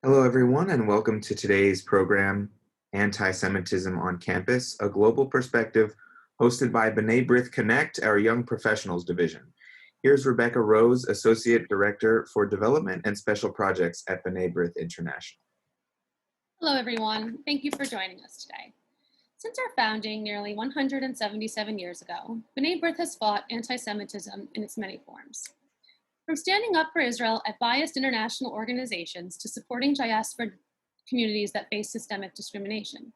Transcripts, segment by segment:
Hello, everyone, and welcome to today's program, Anti-Semitism on Campus, a global perspective hosted by Bini Connect, our Young Professionals Division. Here's Rebecca Rose, Associate Director for Development and Special Projects at Bini International. Hello, everyone. Thank you for joining us today. Since our founding nearly 177 years ago, B'nai B'rith has fought anti-Semitism in its many forms. From standing up for Israel at biased international organizations to supporting diaspora communities that face systemic discrimination.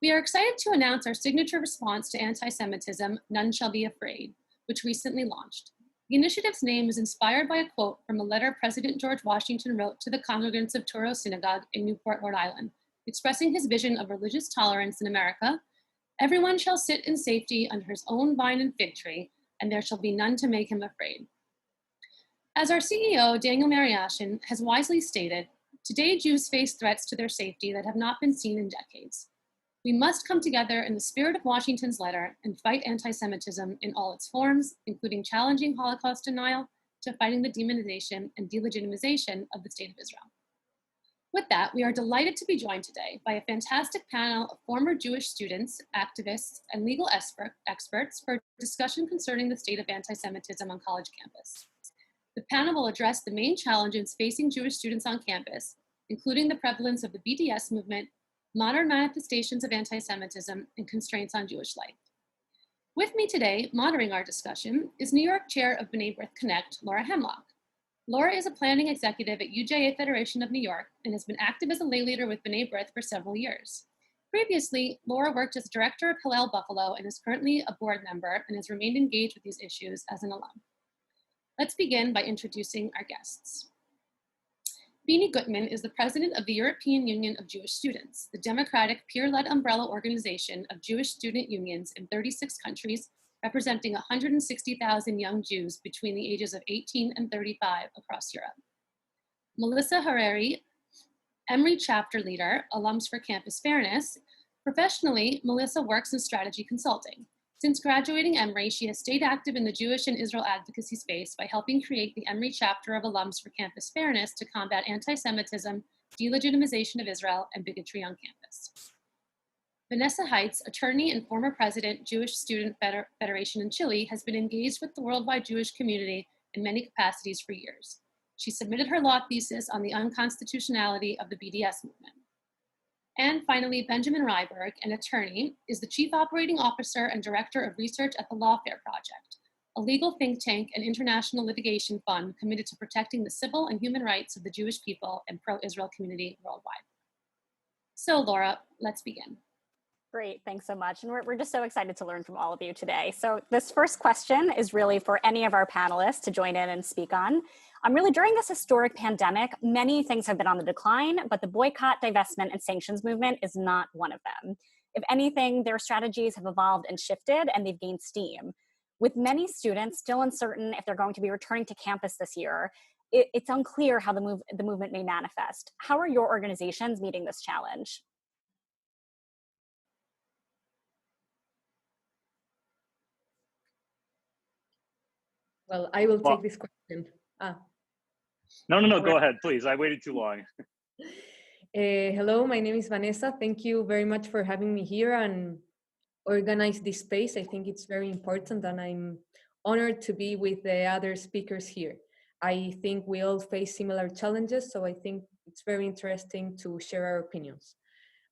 We are excited to announce our signature response to anti-Semitism, None Shall Be Afraid, which recently launched. The initiative's name is inspired by a quote from a letter President George Washington wrote to the congregants of Touro Synagogue in Newport, Rhode Island, expressing his vision of religious tolerance in America. Everyone shall sit in safety under his own vine and fig tree, and there shall be none to make him afraid. As our CEO, Daniel Mariashin, has wisely stated, today Jews face threats to their safety that have not been seen in decades. We must come together in the spirit of Washington's letter and fight anti-Semitism in all its forms, including challenging Holocaust denial to fighting the demonization and delegitimization of the State of Israel. With that, we are delighted to be joined today by a fantastic panel of former Jewish students, activists, and legal experts for a discussion concerning the state of anti-Semitism on college campus. The panel will address the main challenges facing Jewish students on campus, including the prevalence of the BDS movement, modern manifestations of anti-Semitism, and constraints on Jewish life. With me today, moderating our discussion, is New York Chair of B'nai B'rith Connect, Laura Hemlock. Laura is a planning executive at UJA Federation of New York and has been active as a lay leader with B'nai B'rith for several years. Previously, Laura worked as director of Hillel Buffalo and is currently a board member and has remained engaged with these issues as an alum. Let's begin by introducing our guests. Bini Guttmann is the president of the European Union of Jewish Students, the democratic peer-led umbrella organization of Jewish student unions in 36 countries, representing 160,000 young Jews between the ages of 18 and 35 across Europe. Melissa Harari, Emory chapter leader, Alums for Campus Fairness. Professionally, Melissa works in strategy consulting. Since graduating Emory, she has stayed active in the Jewish and Israel advocacy space by helping create the Emory chapter of Alums for Campus Fairness to combat anti-Semitism, delegitimization of Israel, and bigotry on campus. Vanessa Heitz, attorney and former president, Jewish Student Federation in Chile, has been engaged with the worldwide Jewish community in many capacities for years. She submitted her law thesis on the unconstitutionality of the BDS movement. And finally, Benjamin Ryberg, an attorney, is the chief operating officer and director of research at the Lawfare Project, a legal think tank and international litigation fund committed to protecting the civil and human rights of the Jewish people and pro-Israel community worldwide. So Laura, let's begin. Great, thanks so much. And we're just so excited to learn from all of you today. So this first question is really for any of our panelists to join in and speak on. Really, during this historic pandemic, many things have been on the decline, but the boycott, divestment, and sanctions movement is not one of them. If anything, their strategies have evolved and shifted, and they've gained steam. With many students still uncertain if they're going to be returning to campus this year, it's unclear how the movement may manifest. How are your organizations meeting this challenge? Well, I will take this question. No, go ahead, please. I waited too long. Hello, my name is Vanessa. Thank you very much for having me here and organize this space. I think it's very important and I'm honored to be with the other speakers here. I think we all face similar challenges, so I think it's very interesting to share our opinions.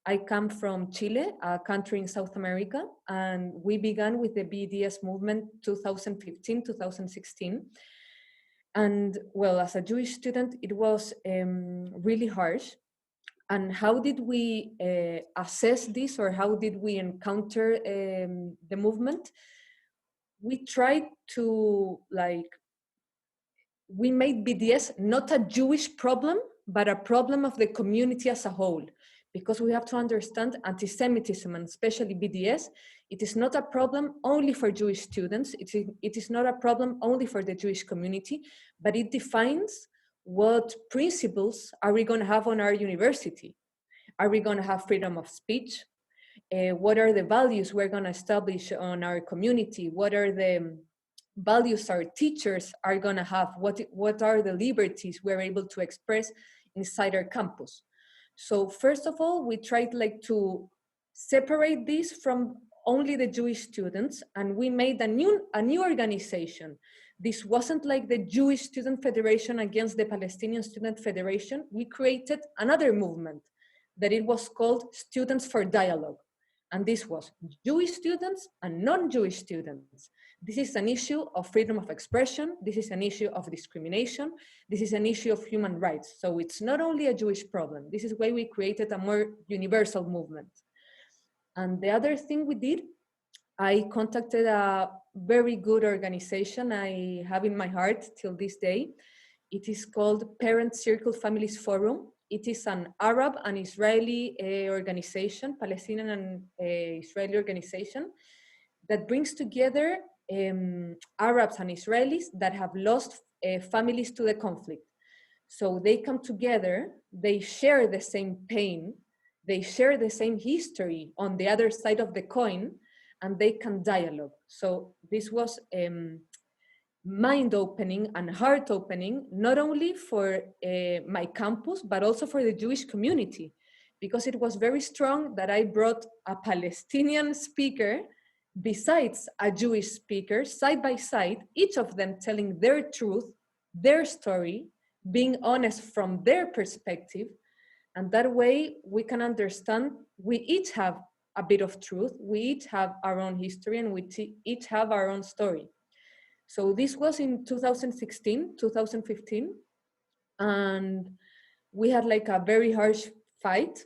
I come from Chile, a country in South America, and we began with the BDS movement 2015, 2016. And well, as a Jewish student, it was really harsh. And how did we assess this, or how did we encounter the movement? We tried to, we made BDS not a Jewish problem, but a problem of the community as a whole. Because we have to understand anti-Semitism, and especially BDS, it is not a problem only for Jewish students, it is not a problem only for the Jewish community, but it defines what principles are we going to have on our university. Are we going to have freedom of speech? What are the values we're going to establish on our community? What are the values our teachers are going to have, what are the liberties we're able to express inside our campus. So first of all, we tried like to separate this from only the Jewish students, and we made a new organization. This wasn't like the Jewish Student Federation against the Palestinian Student Federation. We created another movement that it was called Students for Dialogue. And this was Jewish students and non-Jewish students. This is an issue of freedom of expression. This is an issue of discrimination. This is an issue of human rights. So it's not only a Jewish problem. This is why we created a more universal movement. And the other thing we did, I contacted a very good organization I have in my heart till this day. It is called Parent Circle Families Forum. It is an Arab and Israeli organization, Palestinian and Israeli organization, that brings together Arabs and Israelis that have lost families to the conflict. So they come together, they share the same pain, they share the same history on the other side of the coin, and they can dialogue. So this was mind-opening and heart-opening, not only for my campus, but also for the Jewish community, because it was very strong that I brought a Palestinian speaker besides a Jewish speaker, side by side, each of them telling their truth, their story, being honest from their perspective. And that way we can understand we each have a bit of truth, we each have our own history, and we each have our own story. So this was in 2016, 2015, and we had like a very harsh fight,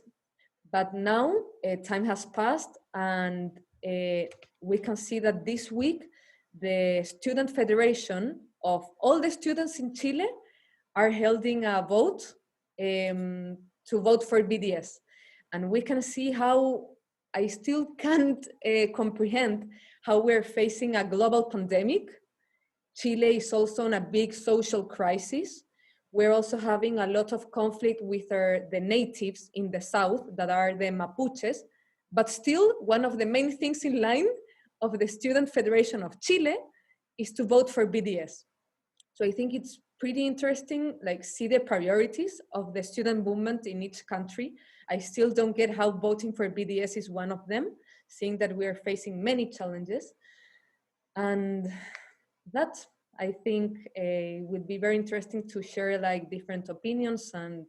but now time has passed, and we can see that this week, the Student Federation of all the students in Chile are holding a vote to vote for BDS. And we can see how I still can't comprehend how we're facing a global pandemic. Chile is also in a big social crisis. We're also having a lot of conflict with the natives in the south that are the Mapuches, but still one of the main things in line of the Student Federation of Chile is to vote for BDS. So I think it's pretty interesting, like see the priorities of the student movement in each country. I still don't get how voting for BDS is one of them, seeing that we are facing many challenges. And that, I think, would be very interesting to share like different opinions and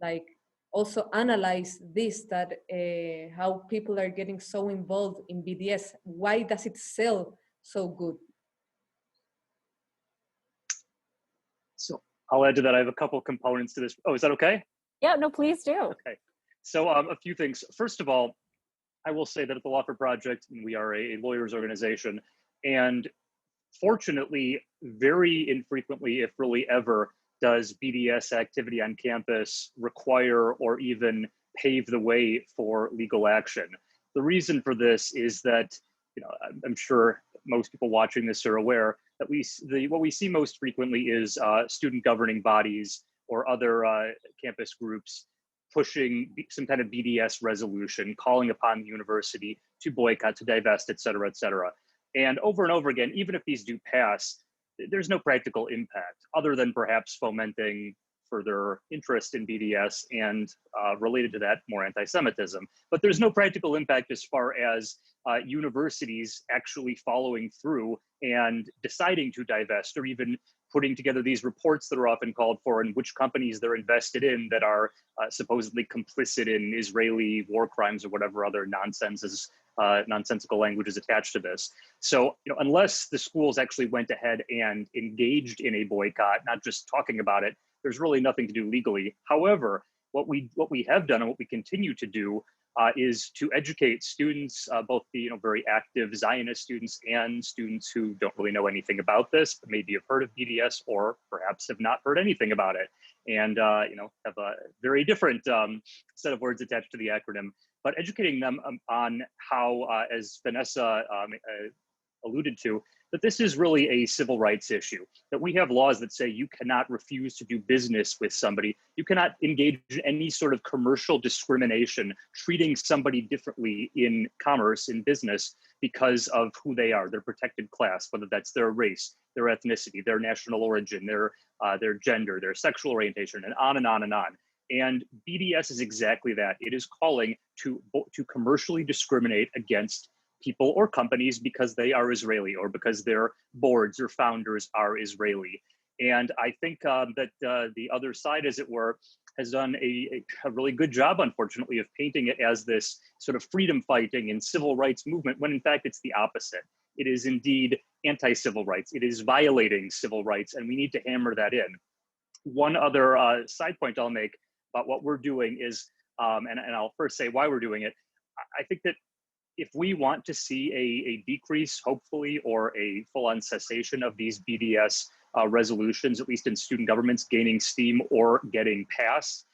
like also analyze this, that how people are getting so involved in BDS. Why does it sell so good? So I'll add to that. I have a couple components to this. Oh, is that okay? Yeah, no, please do. Okay. So a few things. First of all, I will say that at the Lawfare Project, we are a lawyers organization, and fortunately, very infrequently, if really ever, does BDS activity on campus require or even pave the way for legal action. The reason for this is that, I'm sure most people watching this are aware that what we see most frequently is student governing bodies or other campus groups pushing some kind of BDS resolution, calling upon the university to boycott, to divest, et cetera, et cetera. And over again, even if these do pass, there's no practical impact other than perhaps fomenting further interest in BDS and related to that, more anti-Semitism. But there's no practical impact as far as universities actually following through and deciding to divest, or even putting together these reports that are often called for and which companies they're invested in that are supposedly complicit in Israeli war crimes or whatever other nonsensical language is attached to this. So, unless the schools actually went ahead and engaged in a boycott, not just talking about it, there's really nothing to do legally. However, what we have done and what we continue to do is to educate students, both the very active Zionist students and students who don't really know anything about this, but maybe have heard of BDS or perhaps have not heard anything about it, and have a very different set of words attached to the acronym. But educating them on how, as Vanessa alluded to, that this is really a civil rights issue, that we have laws that say you cannot refuse to do business with somebody. You cannot engage in any sort of commercial discrimination, treating somebody differently in commerce, in business, because of who they are, their protected class, whether that's their race, their ethnicity, their national origin, their gender, their sexual orientation, and on and on and on. And BDS is exactly that. It is calling to commercially discriminate against people or companies because they are Israeli or because their boards or founders are Israeli. And I think that the other side, as it were, has done a really good job, unfortunately, of painting it as this sort of freedom fighting and civil rights movement, when in fact it's the opposite. It is indeed anti-civil rights. It is violating civil rights, and we need to hammer that in. One other side point I'll make about what we're doing is, and I'll first say why we're doing it. I think that if we want to see a decrease, hopefully, or a full-on cessation of these BDS resolutions, at least in student governments, gaining steam or getting passed,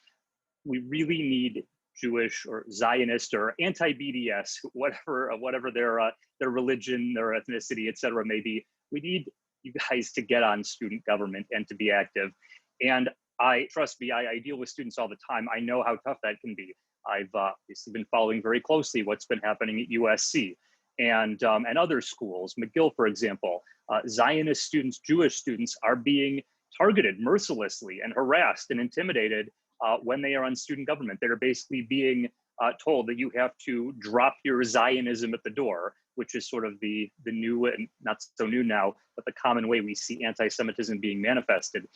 we really need Jewish or Zionist or anti-BDS, whatever their religion, their ethnicity, et cetera, may be. We need you guys to get on student government and to be active. And trust me, I deal with students all the time. I know how tough that can be. I've obviously been following very closely what's been happening at USC and other schools. McGill, for example, Zionist students, Jewish students are being targeted mercilessly and harassed and intimidated when they are on student government. They're basically being told that you have to drop your Zionism at the door, which is sort of the new, and not so new now, but the common way we see anti-Semitism being manifested.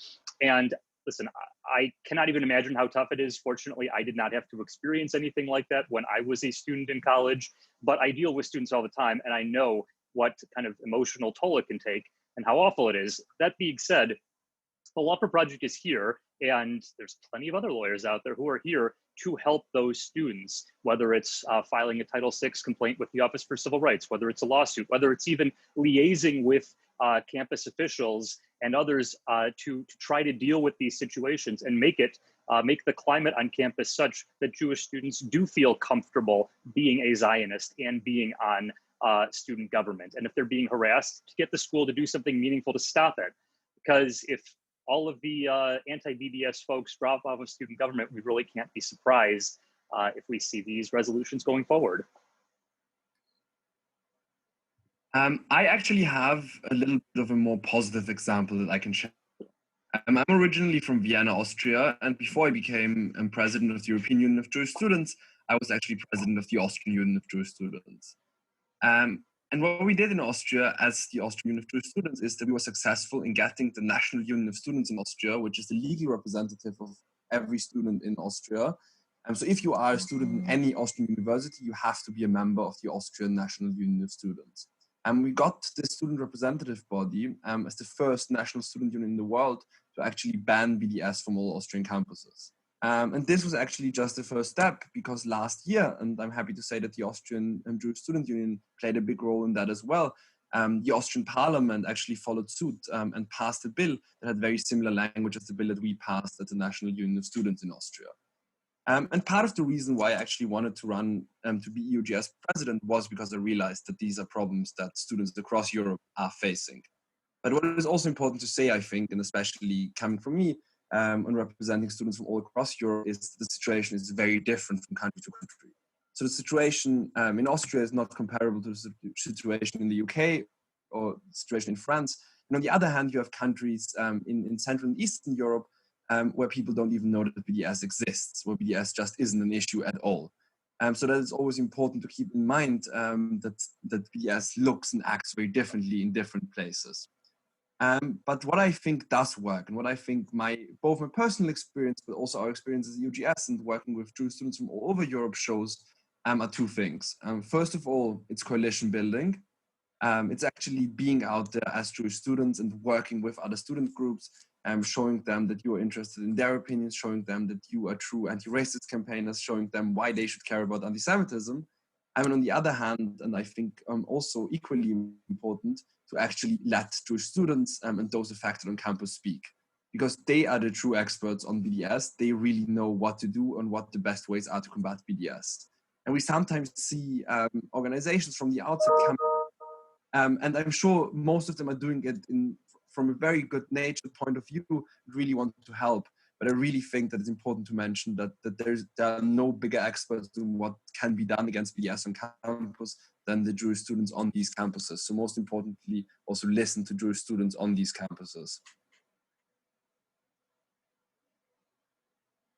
And listen, I cannot even imagine how tough it is. Fortunately, I did not have to experience anything like that when I was a student in college, but I deal with students all the time, and I know what kind of emotional toll it can take and how awful it is. That being said, the Lawfare Project is here, and there's plenty of other lawyers out there who are here to help those students, whether it's filing a Title VI complaint with the Office for Civil Rights, whether it's a lawsuit, whether it's even liaising with campus officials and others to try to deal with these situations and make the climate on campus such that Jewish students do feel comfortable being a Zionist and being on student government. And if they're being harassed, to get the school to do something meaningful to stop it. Because if all of the anti-BDS folks drop off of student government, we really can't be surprised if we see these resolutions going forward. I actually have a little bit of a more positive example that I can share. I'm originally from Vienna, Austria, and before I became president of the European Union of Jewish Students, I was actually president of the Austrian Union of Jewish Students. And what we did in Austria as the Austrian Union of Jewish Students is that we were successful in getting the National Union of Students in Austria, which is the legal representative of every student in Austria. So if you are a student in any Austrian university, you have to be a member of the Austrian National Union of Students. And we got the student representative body as the first national student union in the world to actually ban BDS from all Austrian campuses. And this was actually just the first step, because last year, and I'm happy to say that the Austrian Jewish Student Union played a big role in that as well, the Austrian parliament actually followed suit and passed a bill that had very similar language as the bill that we passed at the National Union of Students in Austria. And part of the reason why I actually wanted to run to be EUGS president was because I realized that these are problems that students across Europe are facing. But what is also important to say, I think, and especially coming from me, and representing students from all across Europe, is the situation is very different from country to country. So the situation in Austria is not comparable to the situation in the UK or the situation in France. And on the other hand, you have countries in Central and Eastern Europe where people don't even know that BDS exists, where BDS just isn't an issue at all. So that is always important to keep in mind that BDS looks and acts very differently in different places. But what I think does work, and what I think both my personal experience, but also our experience as UGS and working with Jewish students from all over Europe shows are two things. First of all, it's coalition building. It's actually being out there as Jewish students and working with other student groups, showing them that you are interested in their opinions, showing them that you are true anti-racist campaigners, showing them why they should care about anti-Semitism. And on the other hand, and I think also equally important, to actually let Jewish students and those affected on campus speak, because they are the true experts on BDS. They really know what to do and what the best ways are to combat BDS. And we sometimes see organizations from the outside come, and I'm sure most of them are doing it from a very good natured point of view, really want to help. But I really think that it's important to mention that there are no bigger experts in what can be done against BDS on campus than the Jewish students on these campuses. So most importantly, also listen to Jewish students on these campuses.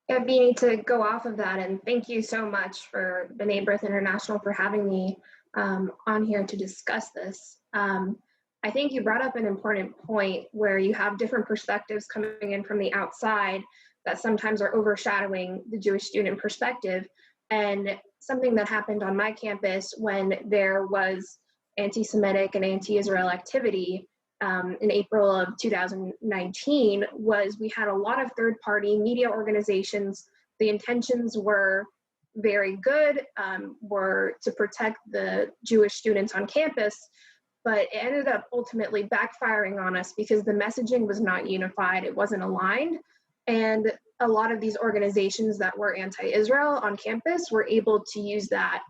Yeah, Bini, to go off of that, and thank you so much for B'nai B'rith International for having me on here to discuss this. I think you brought up an important point where you have different perspectives coming in from the outside that sometimes are overshadowing the Jewish student perspective. And something that happened on my campus when there was anti-Semitic and anti-Israel activity in April of 2019 was we had a lot of third-party media organizations. The intentions were very good, were to protect the Jewish students on campus, but it ended up ultimately backfiring on us because the messaging was not unified, it wasn't aligned, and a lot of these organizations that were anti-Israel on campus were able to use that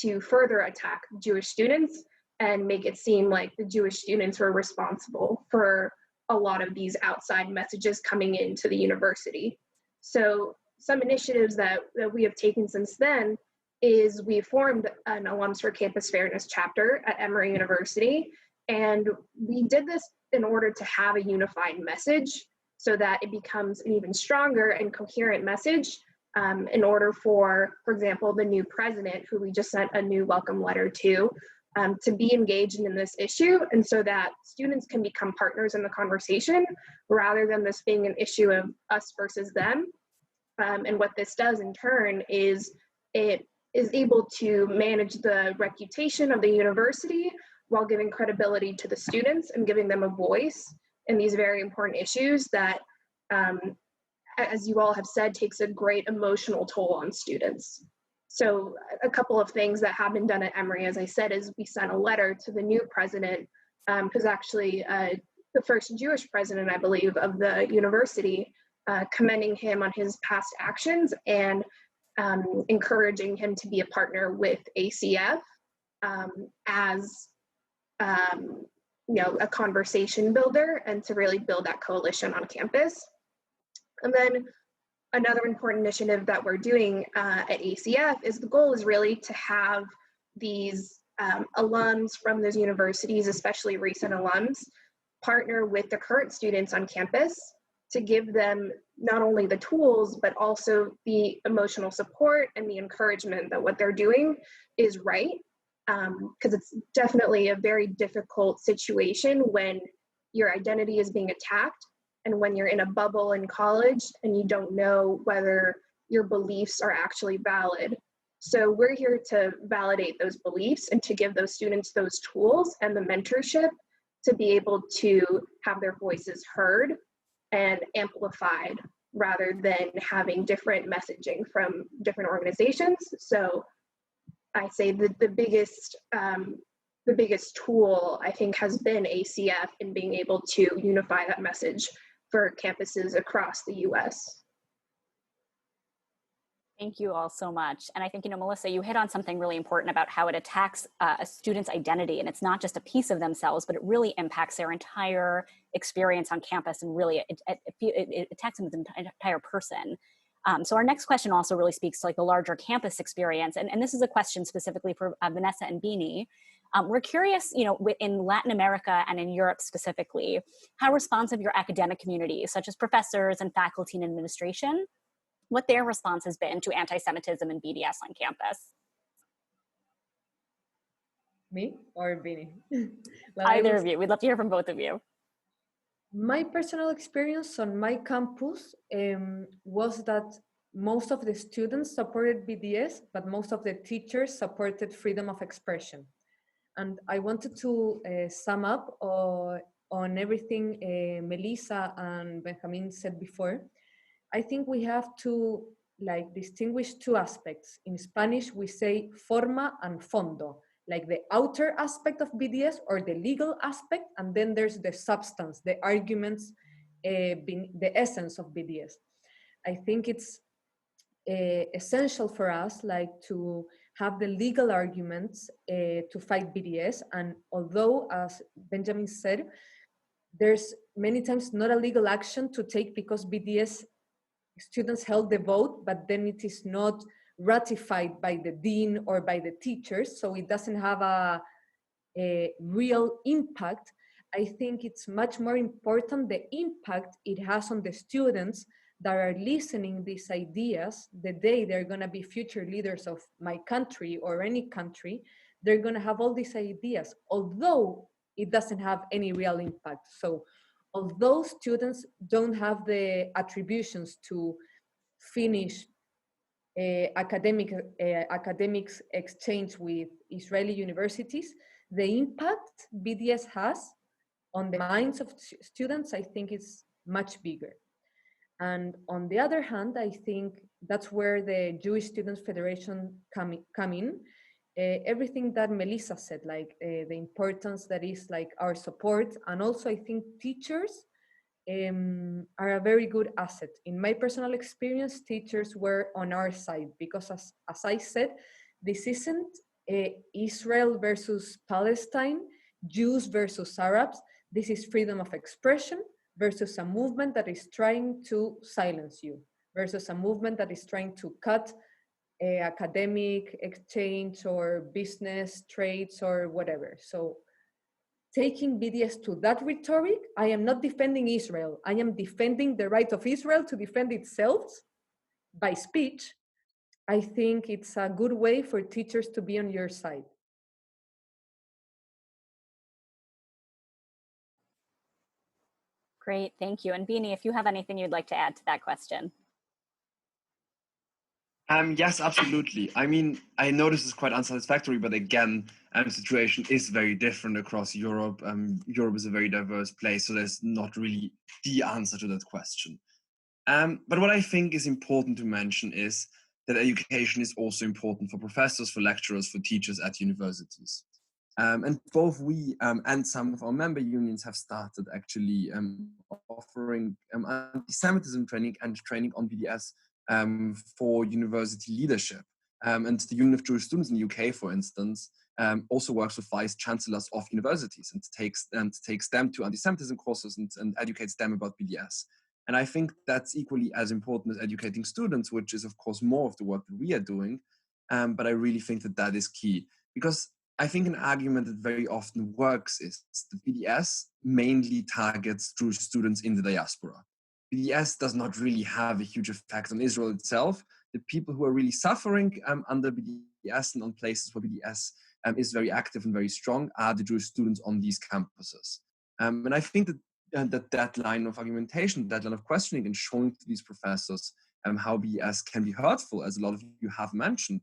to further attack Jewish students and make it seem like the Jewish students were responsible for a lot of these outside messages coming into the university. So some initiatives that we have taken since then is we formed an Alums for Campus Fairness chapter at Emory University. And we did this in order to have a unified message so that it becomes an even stronger and coherent message in order for example, the new president, who we just sent a new welcome letter to be engaged in this issue, and so that students can become partners in the conversation rather than this being an issue of us versus them. And what this does in turn is it is able to manage the reputation of the university while giving credibility to the students and giving them a voice in these very important issues that, as you all have said, takes a great emotional toll on students. So a couple of things that have been done at Emory, as I said, is we sent a letter to the new president, who's actually the first Jewish president, I believe, of the university, commending him on his past actions and encouraging him to be a partner with ACF as a conversation builder and to really build that coalition on campus. And then another important initiative that we're doing at ACF is the goal is really to have these alums from those universities, especially recent alums, partner with the current students on campus to give them not only the tools, but also the emotional support and the encouragement that what they're doing is right. Because it's definitely a very difficult situation when your identity is being attacked and when you're in a bubble in college and you don't know whether your beliefs are actually valid. So we're here to validate those beliefs and to give those students those tools and the mentorship to be able to have their voices heard and amplified rather than having different messaging from different organizations. So I say the biggest tool I think has been ACF in being able to unify that message for campuses across the US. Thank you all so much. And I think, Melissa, you hit on something really important about how it attacks a student's identity. And it's not just a piece of themselves, but it really impacts their entire experience on campus, and really it attacks them as an entire person. So our next question also really speaks to the larger campus experience. And this is a question specifically for Vanessa and Bini. We're curious, in Latin America and in Europe specifically, how responsive your academic community, such as professors and faculty and administration, what their response has been to anti-Semitism and BDS on campus. Me or Bini? Either of you. We'd love to hear from both of you. My personal experience on my campus was that most of the students supported BDS, but most of the teachers supported freedom of expression. And I wanted to sum up on everything Melissa and Benjamin said before. I think we have to distinguish two aspects. In Spanish, we say forma and fondo, like the outer aspect of BDS or the legal aspect, and then there's the substance, the arguments, the essence of BDS. I think it's essential for us to have the legal arguments to fight BDS, and although, as Benjamin said, there's many times not a legal action to take because BDS students held the vote, but then it is not ratified by the dean or by the teachers, so it doesn't have a real impact. I think it's much more important the impact it has on the students that are listening these ideas the day they're going to be future leaders of my country or any country. They're going to have all these ideas, although it doesn't have any real impact. So although students don't have the attributions to finish academics exchange with Israeli universities, the impact BDS has on the minds of students, I think, is much bigger. And on the other hand, I think that's where the Jewish Students Federation come in. Everything that Melissa said, like the importance that is like our support, and also I think teachers are a very good asset. In my personal experience, teachers were on our side because as I said, this isn't Israel versus Palestine, Jews versus Arabs. This is freedom of expression versus a movement that is trying to silence you, versus a movement that is trying to cut academic exchange or business trades or whatever. So taking BDS to that rhetoric, I am not defending Israel. I am defending the right of Israel to defend itself by speech. I think it's a good way for teachers to be on your side. Great, thank you. And Bini, if you have anything you'd like to add to that question. Yes, absolutely. I mean, I know this is quite unsatisfactory, but again, the situation is very different across Europe. Europe is a very diverse place, so there's not really the answer to that question. But what I think is important to mention is that education is also important for professors, for lecturers, for teachers at universities. And both we and some of our member unions have started actually offering anti-Semitism training and training on BDS for university leadership. And the Union of Jewish Students in the UK, for instance, also works with vice chancellors of universities and takes them to anti-Semitism courses and educates them about BDS. And I think that's equally as important as educating students, which is, of course, more of the work that we are doing. But I really think that that is key, because I think an argument that very often works is that BDS mainly targets Jewish students in the diaspora. BDS does not really have a huge effect on Israel itself. The people who are really suffering under BDS and on places where BDS is very active and very strong are the Jewish students on these campuses. And I think that line of argumentation, that line of questioning and showing to these professors how BDS can be hurtful, as a lot of you have mentioned,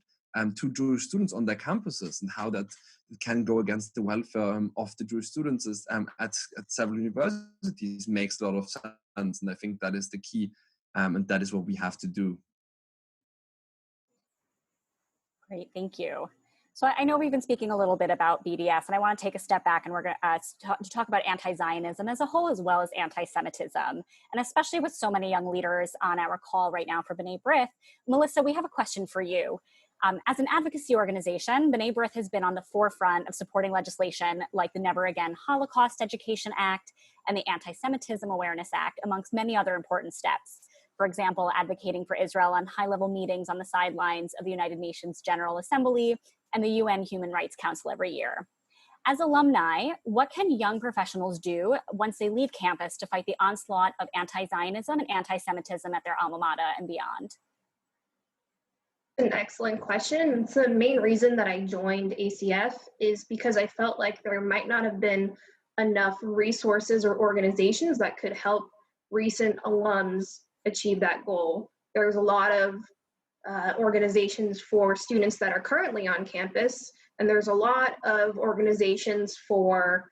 to Jewish students on their campuses, and how that can go against the welfare of the Jewish students at several universities makes a lot of sense. And I think that is the key, and that is what we have to do. Great, thank you. So I know we've been speaking a little bit about BDS, and I want to take a step back and we're going to talk about anti-Zionism as a whole, as well as anti-Semitism. And especially with so many young leaders on our call right now for B'nai B'rith, Melissa, we have a question for you. As an advocacy organization, B'nai B'rith has been on the forefront of supporting legislation like the Never Again Holocaust Education Act and the Anti-Semitism Awareness Act, amongst many other important steps. For example, advocating for Israel on high-level meetings on the sidelines of the United Nations General Assembly and the UN Human Rights Council every year. As alumni, what can young professionals do once they leave campus to fight the onslaught of anti-Zionism and anti-Semitism at their alma mater and beyond? An excellent question. It's the main reason that I joined ACF is because I felt like there might not have been enough resources or organizations that could help recent alums achieve that goal. There's a lot of organizations for students that are currently on campus, and there's a lot of organizations for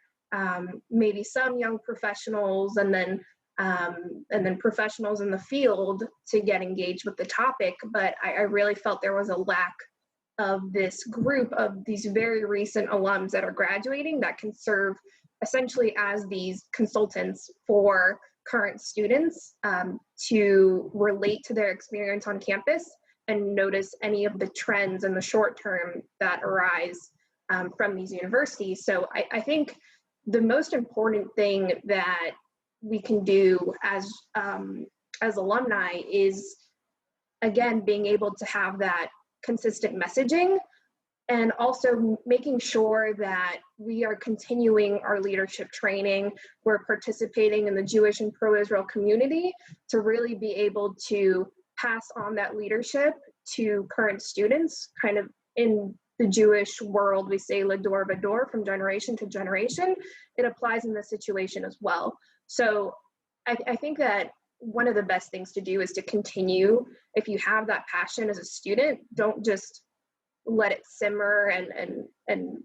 maybe some young professionals and then professionals in the field to get engaged with the topic. But I really felt there was a lack of this group of these very recent alums that are graduating that can serve essentially as these consultants for current students to relate to their experience on campus and notice any of the trends in the short term that arise from these universities. So I think the most important thing that we can do as as alumni is, again, being able to have that consistent messaging, and also making sure that we are continuing our leadership training. We're participating in the Jewish and pro-Israel community to really be able to pass on that leadership to current students. Kind of in the Jewish world, we say ledor vador, from generation to generation. It applies in this situation as well. So I think that one of the best things to do is to continue. If you have that passion as a student, don't just let it simmer and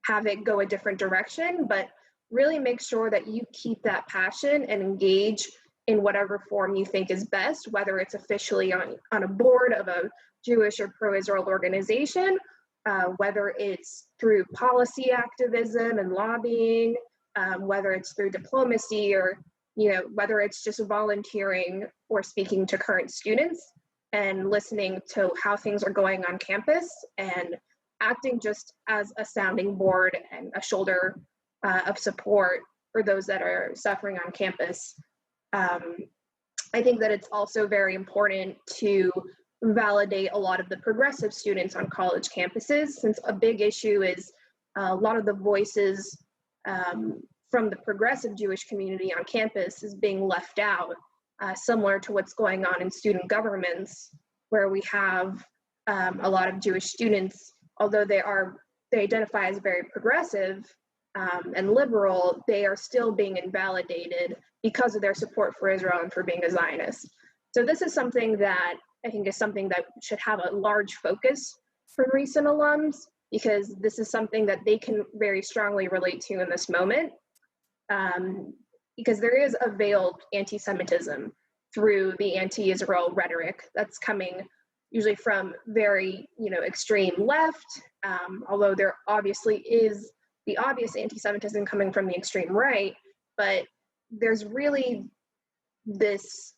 have it go a different direction, but really make sure that you keep that passion and engage in whatever form you think is best, whether it's officially on a board of a Jewish or pro-Israel organization, whether it's through policy activism and lobbying, whether it's through diplomacy, or whether it's just volunteering or speaking to current students and listening to how things are going on campus and acting just as a sounding board and a shoulder of support for those that are suffering on campus. I think that it's also very important to validate a lot of the progressive students on college campuses, since a big issue is a lot of the voices from the progressive Jewish community on campus is being left out, similar to what's going on in student governments, where we have a lot of Jewish students, although they identify as very progressive and liberal, they are still being invalidated because of their support for Israel and for being a Zionist. So this is something that I think is something that should have a large focus from recent alums, because this is something that they can very strongly relate to in this moment. Because there is a veiled anti-Semitism through the anti-Israel rhetoric that's coming usually from very, extreme left, although there obviously is the obvious anti-Semitism coming from the extreme right, but there's really this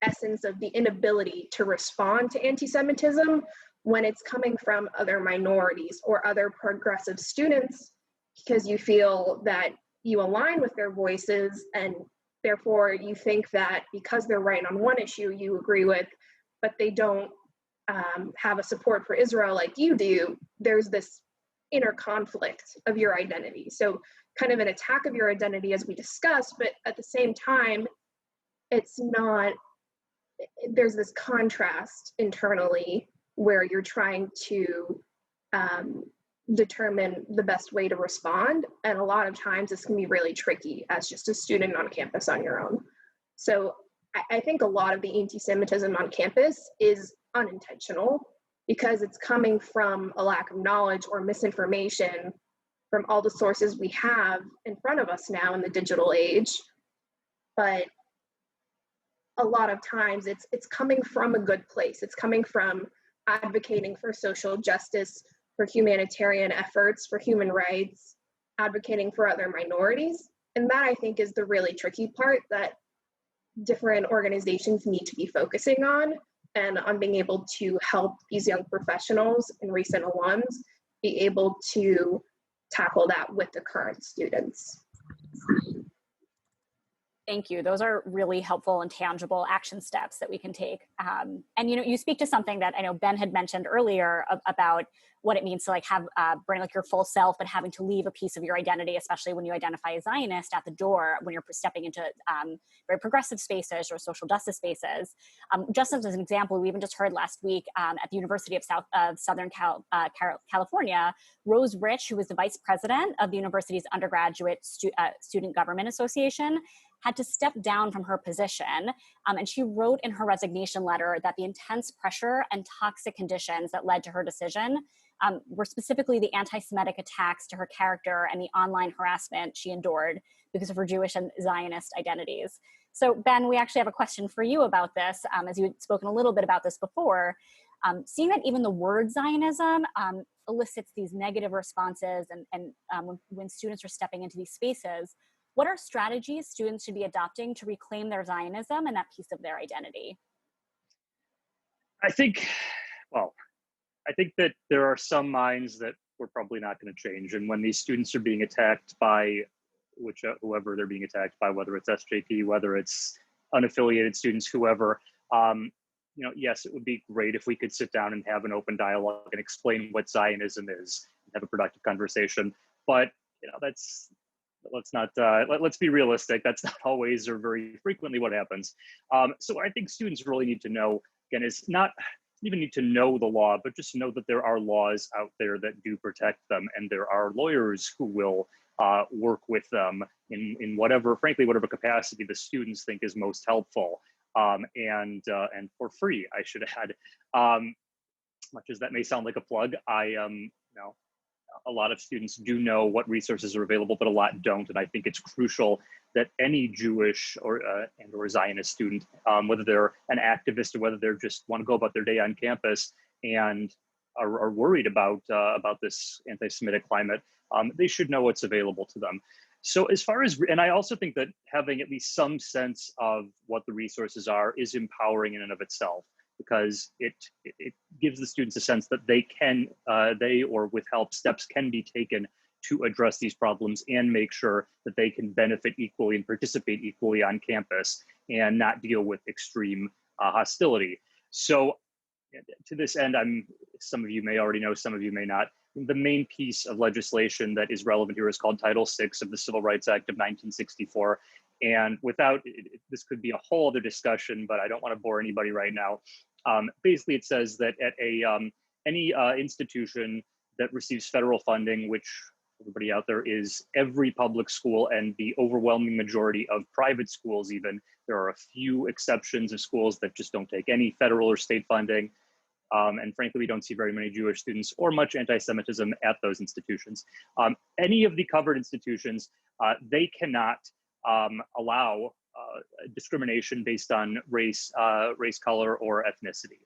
essence of the inability to respond to anti-Semitism when it's coming from other minorities or other progressive students, because you feel that you align with their voices, and therefore you think that because they're right on one issue you agree with, but they don't have a support for Israel like you do, there's this inner conflict of your identity. So kind of an attack of your identity, as we discussed, but at the same time, there's this contrast internally where you're trying to determine the best way to respond. And a lot of times this can be really tricky as just a student on campus on your own. So I think a lot of the anti-Semitism on campus is unintentional, because it's coming from a lack of knowledge or misinformation from all the sources we have in front of us now in the digital age. But a lot of times it's coming from a good place. It's coming from advocating for social justice, for humanitarian efforts, for human rights, advocating for other minorities. And that, I think, is the really tricky part that different organizations need to be focusing on, and on being able to help these young professionals and recent alums be able to tackle that with the current students. Thank you. Those are really helpful and tangible action steps that we can take. And you speak to something that I know Ben had mentioned earlier about what it means to bring your full self, but having to leave a piece of your identity, especially when you identify as Zionist, at the door when you're stepping into very progressive spaces or social justice spaces. Just as an example, we even just heard last week at the University of Southern California, Rose Rich, who was the vice president of the university's undergraduate student government association, had to step down from her position. And she wrote in her resignation letter that the intense pressure and toxic conditions that led to her decision were specifically the anti-Semitic attacks to her character and the online harassment she endured because of her Jewish and Zionist identities. So Ben, we actually have a question for you about this, as you had spoken a little bit about this before. Seeing that even the word Zionism elicits these negative responses and when students are stepping into these spaces, what are strategies students should be adopting to reclaim their Zionism and that piece of their identity? I think that there are some minds that we're probably not going to change. And when these students are being attacked by whoever they're being attacked by, whether it's SJP, whether it's unaffiliated students, whoever. Yes, it would be great if we could sit down and have an open dialogue and explain what Zionism is and have a productive conversation. But let's be realistic. That's not always or very frequently what happens. So I think students really need to know, again, is not even need to know the law, but just know that there are laws out there that do protect them, and there are lawyers who will work with them in whatever capacity the students think is most helpful, and for free, I should add. Much as that may sound like a plug, a lot of students do know what resources are available, but a lot don't, and I think it's crucial that any Jewish or Zionist student, whether they're an activist or whether they're just want to go about their day on campus and are worried about this anti-Semitic climate, they should know what's available to them. So as far as, and I also think that having at least some sense of what the resources are is empowering in and of itself, because it gives the students a sense that they or with help, steps can be taken to address these problems and make sure that they can benefit equally and participate equally on campus and not deal with extreme hostility. So to this end, some of you may already know, some of you may not. The main piece of legislation that is relevant here is called Title VI of the Civil Rights Act of 1964. And this could be a whole other discussion, but I don't want to bore anybody right now. Basically, it says that at any institution that receives federal funding, which everybody out there is every public school and the overwhelming majority of private schools even, there are a few exceptions of schools that just don't take any federal or state funding. And frankly, we don't see very many Jewish students or much anti-Semitism at those institutions. Any of the covered institutions, they cannot allow discrimination based on race, color, or ethnicity.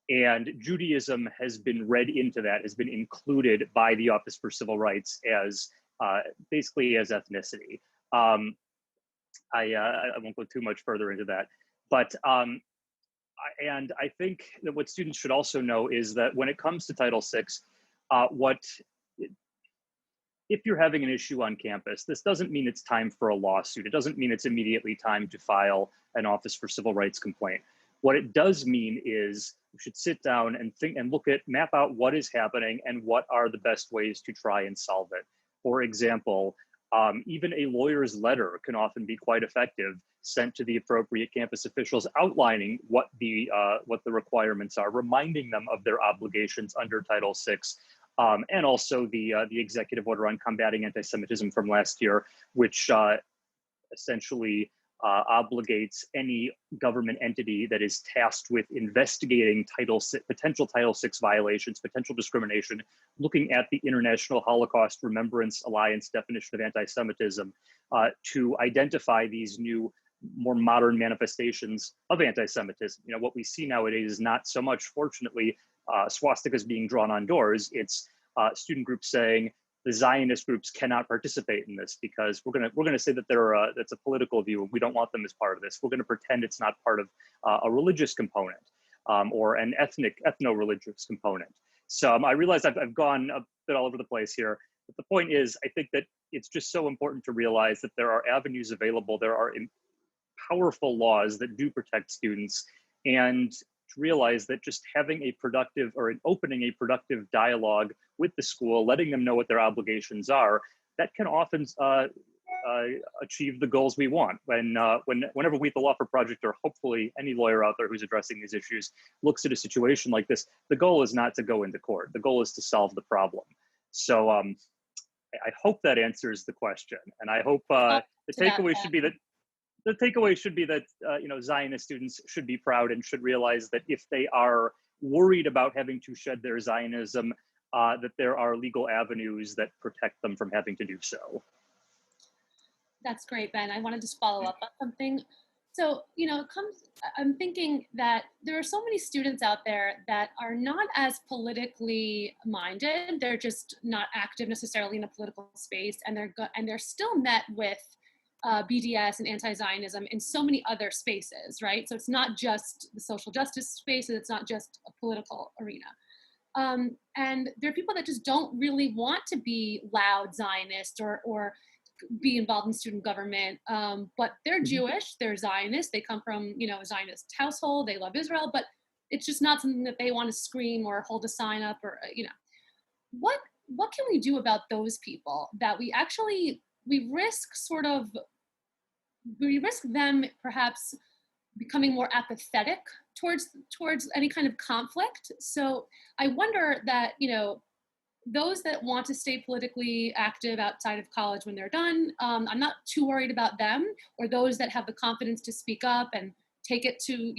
And Judaism has been read into that, has been included by the Office for Civil Rights as basically as ethnicity. I won't go too much further into that, but and I think that what students should also know is that when it comes to Title VI, if you're having an issue on campus, this doesn't mean it's time for a lawsuit. It doesn't mean it's immediately time to file an Office for Civil Rights complaint. What it does mean is you should sit down and think and map out what is happening and what are the best ways to try and solve it. For example, even a lawyer's letter can often be quite effective, sent to the appropriate campus officials outlining what the requirements are, reminding them of their obligations under Title VI, and also the executive order on combating anti-Semitism from last year, which essentially obligates any government entity that is tasked with investigating potential Title VI violations, potential discrimination, looking at the International Holocaust Remembrance Alliance definition of anti-Semitism, to identify these new, more modern manifestations of anti-Semitism. What we see nowadays is not so much, fortunately, swastikas being drawn on doors. It's student groups saying the Zionist groups cannot participate in this because we're gonna say that that's a political view. We don't want them as part of this. We're gonna pretend it's not part of a religious component or an ethno-religious component. So I realize I've gone a bit all over the place here, but the point is, I think that it's just so important to realize that there are avenues available. There are powerful laws that do protect students, and to realize that just having a productive or opening a productive dialogue with the school, letting them know what their obligations are, that can often achieve the goals we want. Whenever we at the Lawfare Project, or hopefully any lawyer out there who's addressing these issues, looks at a situation like this, the goal is not to go into court. The goal is to solve the problem. So I hope that answers the question, and I hope the takeaway should be that Zionist students should be proud and should realize that if they are worried about having to shed their Zionism, that there are legal avenues that protect them from having to do so. That's great, Ben. I want to just follow up on something. So, I'm thinking that there are so many students out there that are not as politically minded. They're just not active necessarily in a political space, and they're still met with BDS and anti-Zionism in so many other spaces, right? So it's not just the social justice spaces, it's not just a political arena. And there are people that just don't really want to be loud Zionists or be involved in student government, but they're Jewish, they're Zionists, they come from, a Zionist household, they love Israel, but it's just not something that they want to scream or hold a sign up or, what can we do about those people that we risk them perhaps becoming more apathetic towards any kind of conflict. So I wonder that, those that want to stay politically active outside of college when they're done, I'm not too worried about them, or those that have the confidence to speak up and take it to,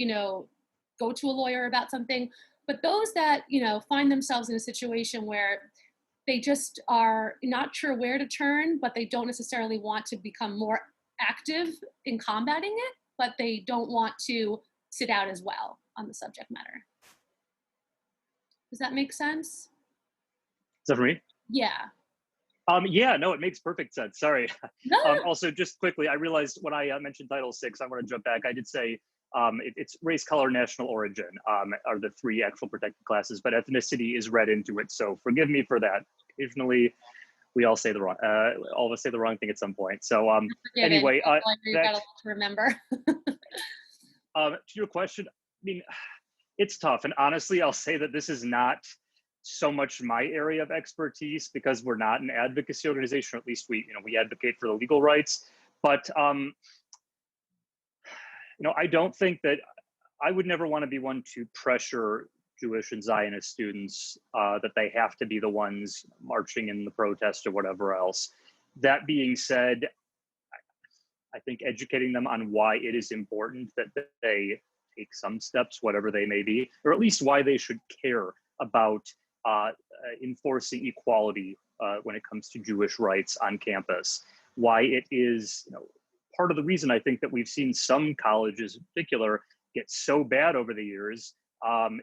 go to a lawyer about something. But those that, find themselves in a situation where they just are not sure where to turn, but they don't necessarily want to become more active in combating it, but they don't want to sit out as well on the subject matter. Does that make sense? Is that for me? Yeah. Yeah, no, it makes perfect sense. Sorry. No. Also, just quickly, I realized when I mentioned Title VI, I want to jump back. I did say it's race, color, national origin are the three actual protected classes, but ethnicity is read into it. So forgive me for that. Occasionally, we all say all of us say the wrong thing at some point. So anyway, you've got a lot to remember. To your question, I mean, it's tough, and honestly, I'll say that this is not so much my area of expertise because we're not an advocacy organization, or at least we advocate for the legal rights. But I don't think that I would never want to be one to pressure Jewish and Zionist students that they have to be the ones marching in the protest or whatever else. That being said, I think educating them on why it is important that they take some steps, whatever they may be, or at least why they should care about enforcing equality when it comes to Jewish rights on campus. Why it is, part of the reason I think that we've seen some colleges in particular get so bad over the years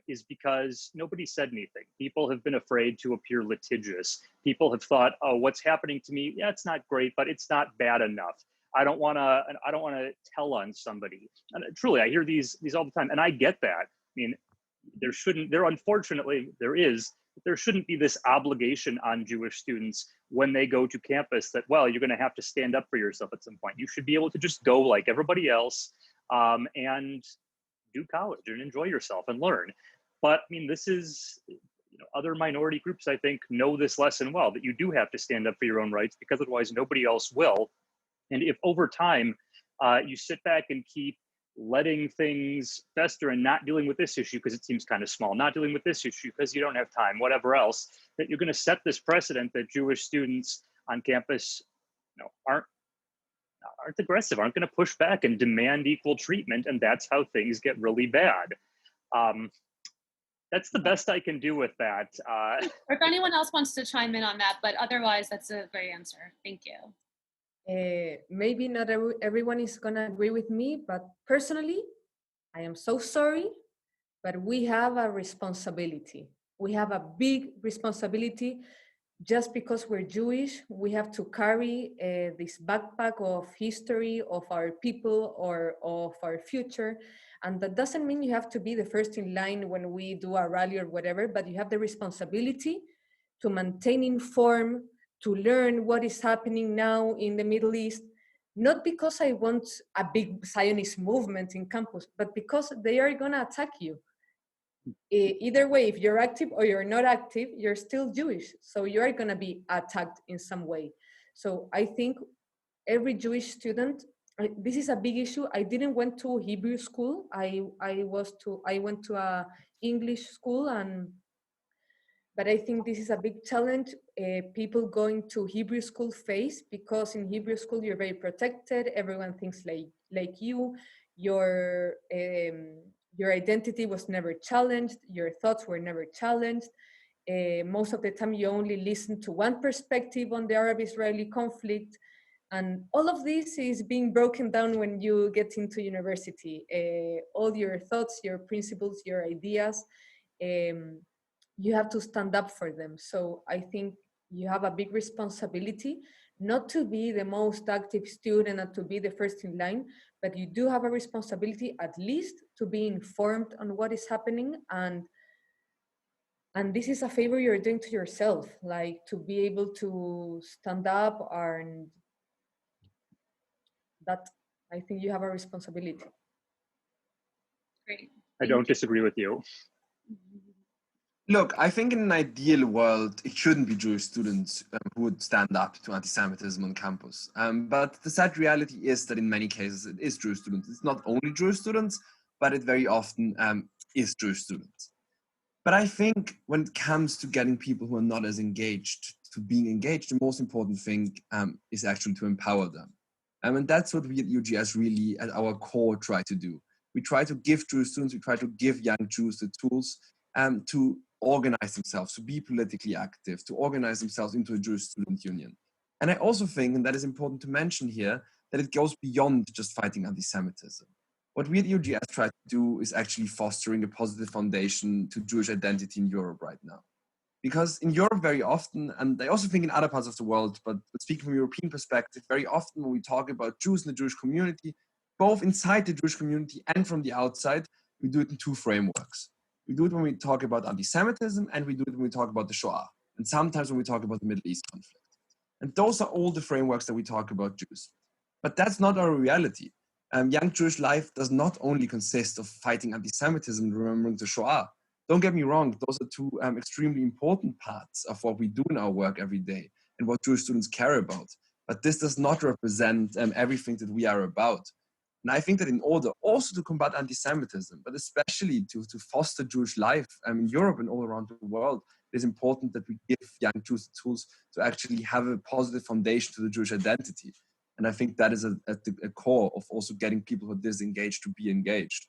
is because nobody said anything. People have been afraid to appear litigious. People have thought, oh, what's happening to me? Yeah, it's not great, but it's not bad enough. I don't want to tell on somebody. And truly, I hear these all the time, and I get that. I mean, there shouldn't be this obligation on Jewish students when they go to campus that, well, you're going to have to stand up for yourself at some point. You should be able to just go like everybody else and do college and enjoy yourself and learn. But I mean, this is, other minority groups, I think, know this lesson well, that you do have to stand up for your own rights because otherwise nobody else will. And if over time you sit back and keep letting things fester and not dealing with this issue because it seems kind of small, not dealing with this issue because you don't have time, whatever else, that you're going to set this precedent that Jewish students on campus aren't aggressive, aren't going to push back and demand equal treatment, and that's how things get really bad. That's the best I can do with that. Or if anyone else wants to chime in on that, but otherwise, that's a great answer. Thank you. Maybe not everyone is going to agree with me, but personally, I am so sorry, but we have a responsibility. We have a big responsibility. Just because we're Jewish, we have to carry this backpack of history of our people or of our future. And that doesn't mean you have to be the first in line when we do a rally or whatever, but you have the responsibility to maintain informed, to learn what is happening now in the Middle East, not because I want a big Zionist movement in campus, but because they are going to attack you. Either way, if you're active or you're not active, you're still Jewish. So you are going to be attacked in some way. So I think every Jewish student, this is a big issue. I didn't went to Hebrew school. I went to a English school, but I think this is a big challenge people going to Hebrew school face, because in Hebrew school you're very protected. Everyone thinks like you. Your identity was never challenged. Your thoughts were never challenged. Most of the time you only listen to one perspective on the Arab-Israeli conflict. And all of this is being broken down when you get into university. All your thoughts, your principles, your ideas, you have to stand up for them. So I think you have a big responsibility not to be the most active student and to be the first in line, but you do have a responsibility at least to be informed on what is happening. And this is a favor you're doing to yourself, like to be able to stand up and that I think you have a responsibility. Great. I don't disagree with you. Look, I think in an ideal world, it shouldn't be Jewish students who would stand up to anti-Semitism on campus. But the sad reality is that in many cases, it is Jewish students. It's not only Jewish students, but it very often is Jewish students. But I think when it comes to getting people who are not as engaged to being engaged, the most important thing is actually to empower them. And that's what we at UGS really at our core try to do. We try to give Jewish students, we try to give young Jews the tools to organize themselves, to be politically active, to organize themselves into a Jewish student union. And I also think, and that is important to mention here, that it goes beyond just fighting anti-Semitism. What we at UGS try to do is actually fostering a positive foundation to Jewish identity in Europe right now. Because in Europe very often, and I also think in other parts of the world, but speaking from a European perspective, very often when we talk about Jews in the Jewish community, both inside the Jewish community and from the outside, we do it in two frameworks. We do it when we talk about anti-Semitism, and we do it when we talk about the Shoah, and sometimes when we talk about the Middle East conflict. And those are all the frameworks that we talk about Jews. But that's not our reality. Young Jewish life does not only consist of fighting anti-Semitism and remembering the Shoah. Don't get me wrong, those are two extremely important parts of what we do in our work every day and what Jewish students care about. But this does not represent everything that we are about. And I think that in order also to combat anti-Semitism, but especially to foster Jewish life in Europe and all around the world, it is important that we give young Jews the tools to actually have a positive foundation to the Jewish identity. And I think that is at the core of also getting people who are disengaged to be engaged.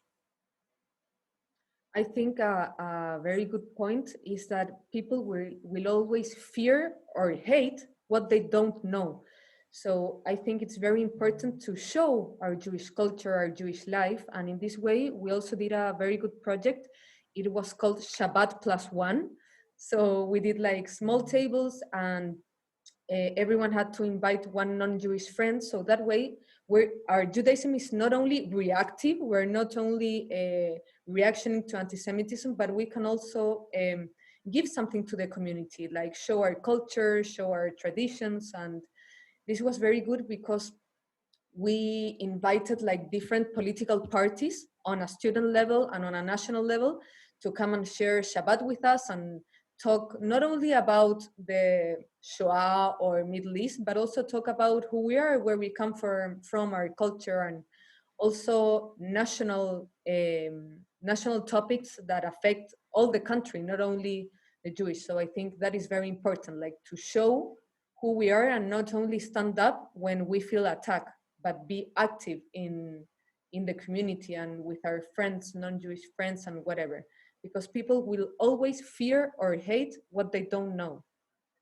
I think a very good point is that people will always fear or hate what they don't know. So I think it's very important to show our Jewish culture, our Jewish life. And in this way, we also did a very good project. It was called Shabbat +1. So we did like small tables, and everyone had to invite one non-Jewish friend. So that way, our Judaism is not only reactive, we're not only reactioning to anti-Semitism, but we can also give something to the community, like show our culture, show our traditions. And this was very good because we invited like different political parties on a student level and on a national level to come and share Shabbat with us and talk not only about the Shoah or Middle East, but also talk about who we are, where we come from our culture, and also national topics that affect all the country, not only the Jewish. So I think that is very important, like to show who we are and not only stand up when we feel attacked, but be active in the community and with our friends, non-Jewish friends and whatever. Because people will always fear or hate what they don't know.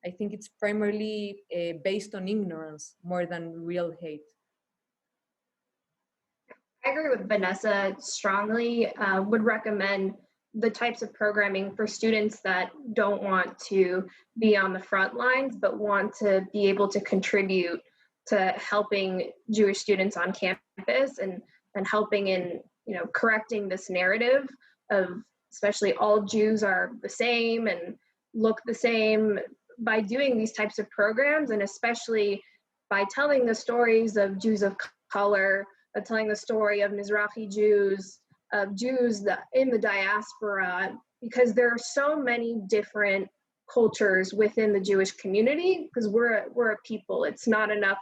I think it's primarily based on ignorance more than real hate. I agree with Vanessa strongly. Would recommend the types of programming for students that don't want to be on the front lines, but want to be able to contribute to helping Jewish students on campus and helping in correcting this narrative of especially all Jews are the same and look the same, by doing these types of programs, and especially by telling the stories of Jews of color, of telling the story of Mizrahi Jews, of Jews in the diaspora, because there are so many different cultures within the Jewish community, because we're a people. It's not enough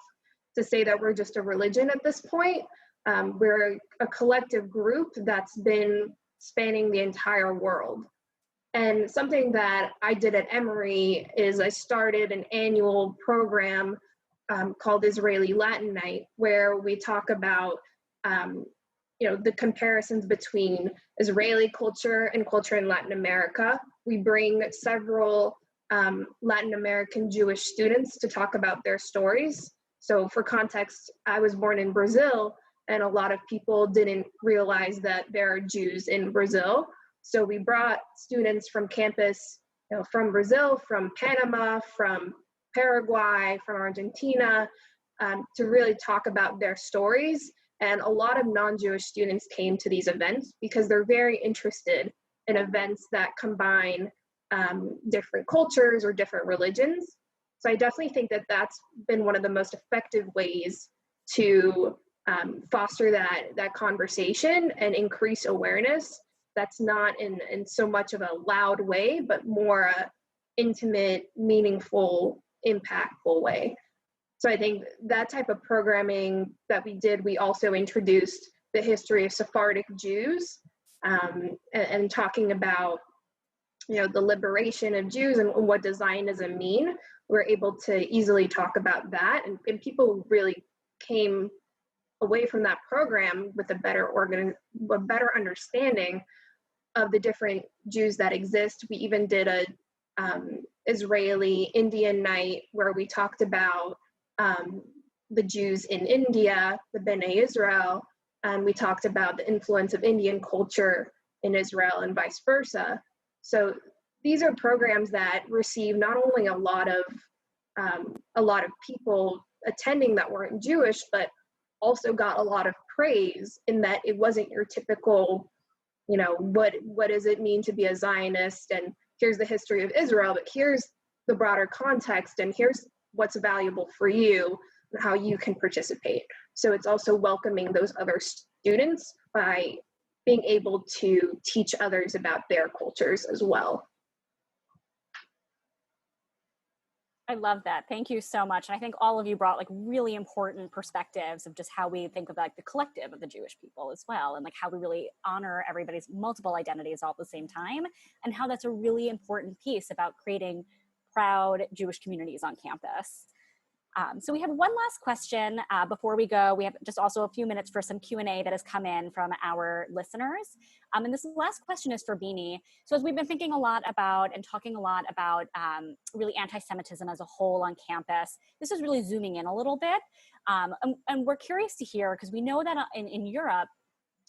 to say that we're just a religion at this point. We're a collective group that's been spanning the entire world. And something that I did at Emory is I started an annual program called Israeli Latin Night, where we talk about the comparisons between Israeli culture and culture in Latin America. We bring several Latin American Jewish students to talk about their stories. So for context, I was born in Brazil, and a lot of people didn't realize that there are Jews in Brazil. So we brought students from campus, from Brazil, from Panama, from Paraguay, from Argentina, to really talk about their stories. And a lot of non-Jewish students came to these events because they're very interested in events that combine different cultures or different religions. So I definitely think that that's been one of the most effective ways to foster that conversation and increase awareness. That's not in so much of a loud way, but more a intimate, meaningful, impactful way. So I think that type of programming that we did, we also introduced the history of Sephardic Jews, and talking about, the liberation of Jews and what does Zionism mean. We're able to easily talk about that, and people really came away from that program with a better understanding of the different Jews that exist. We even did a Israeli Indian night where we talked about the Jews in India, the Bini Israel, and we talked about the influence of Indian culture in Israel and vice versa. So these are programs that receive not only a lot of people attending that weren't Jewish, but also got a lot of praise in that it wasn't your typical, what does it mean to be a Zionist, and here's the history of Israel, but here's the broader context, and here's what's valuable for you and how you can participate. So it's also welcoming those other students by being able to teach others about their cultures as well. I love that. Thank you so much. And I think all of you brought really important perspectives of just how we think of the collective of the Jewish people as well, and how we really honor everybody's multiple identities all at the same time, and how that's a really important piece about creating proud Jewish communities on campus. So we have one last question before we go. We have just also a few minutes for some Q&A that has come in from our listeners. And this last question is for Bini. So as we've been thinking a lot about and talking a lot about really anti-Semitism as a whole on campus, this is really zooming in a little bit. And we're curious to hear, because we know that in Europe,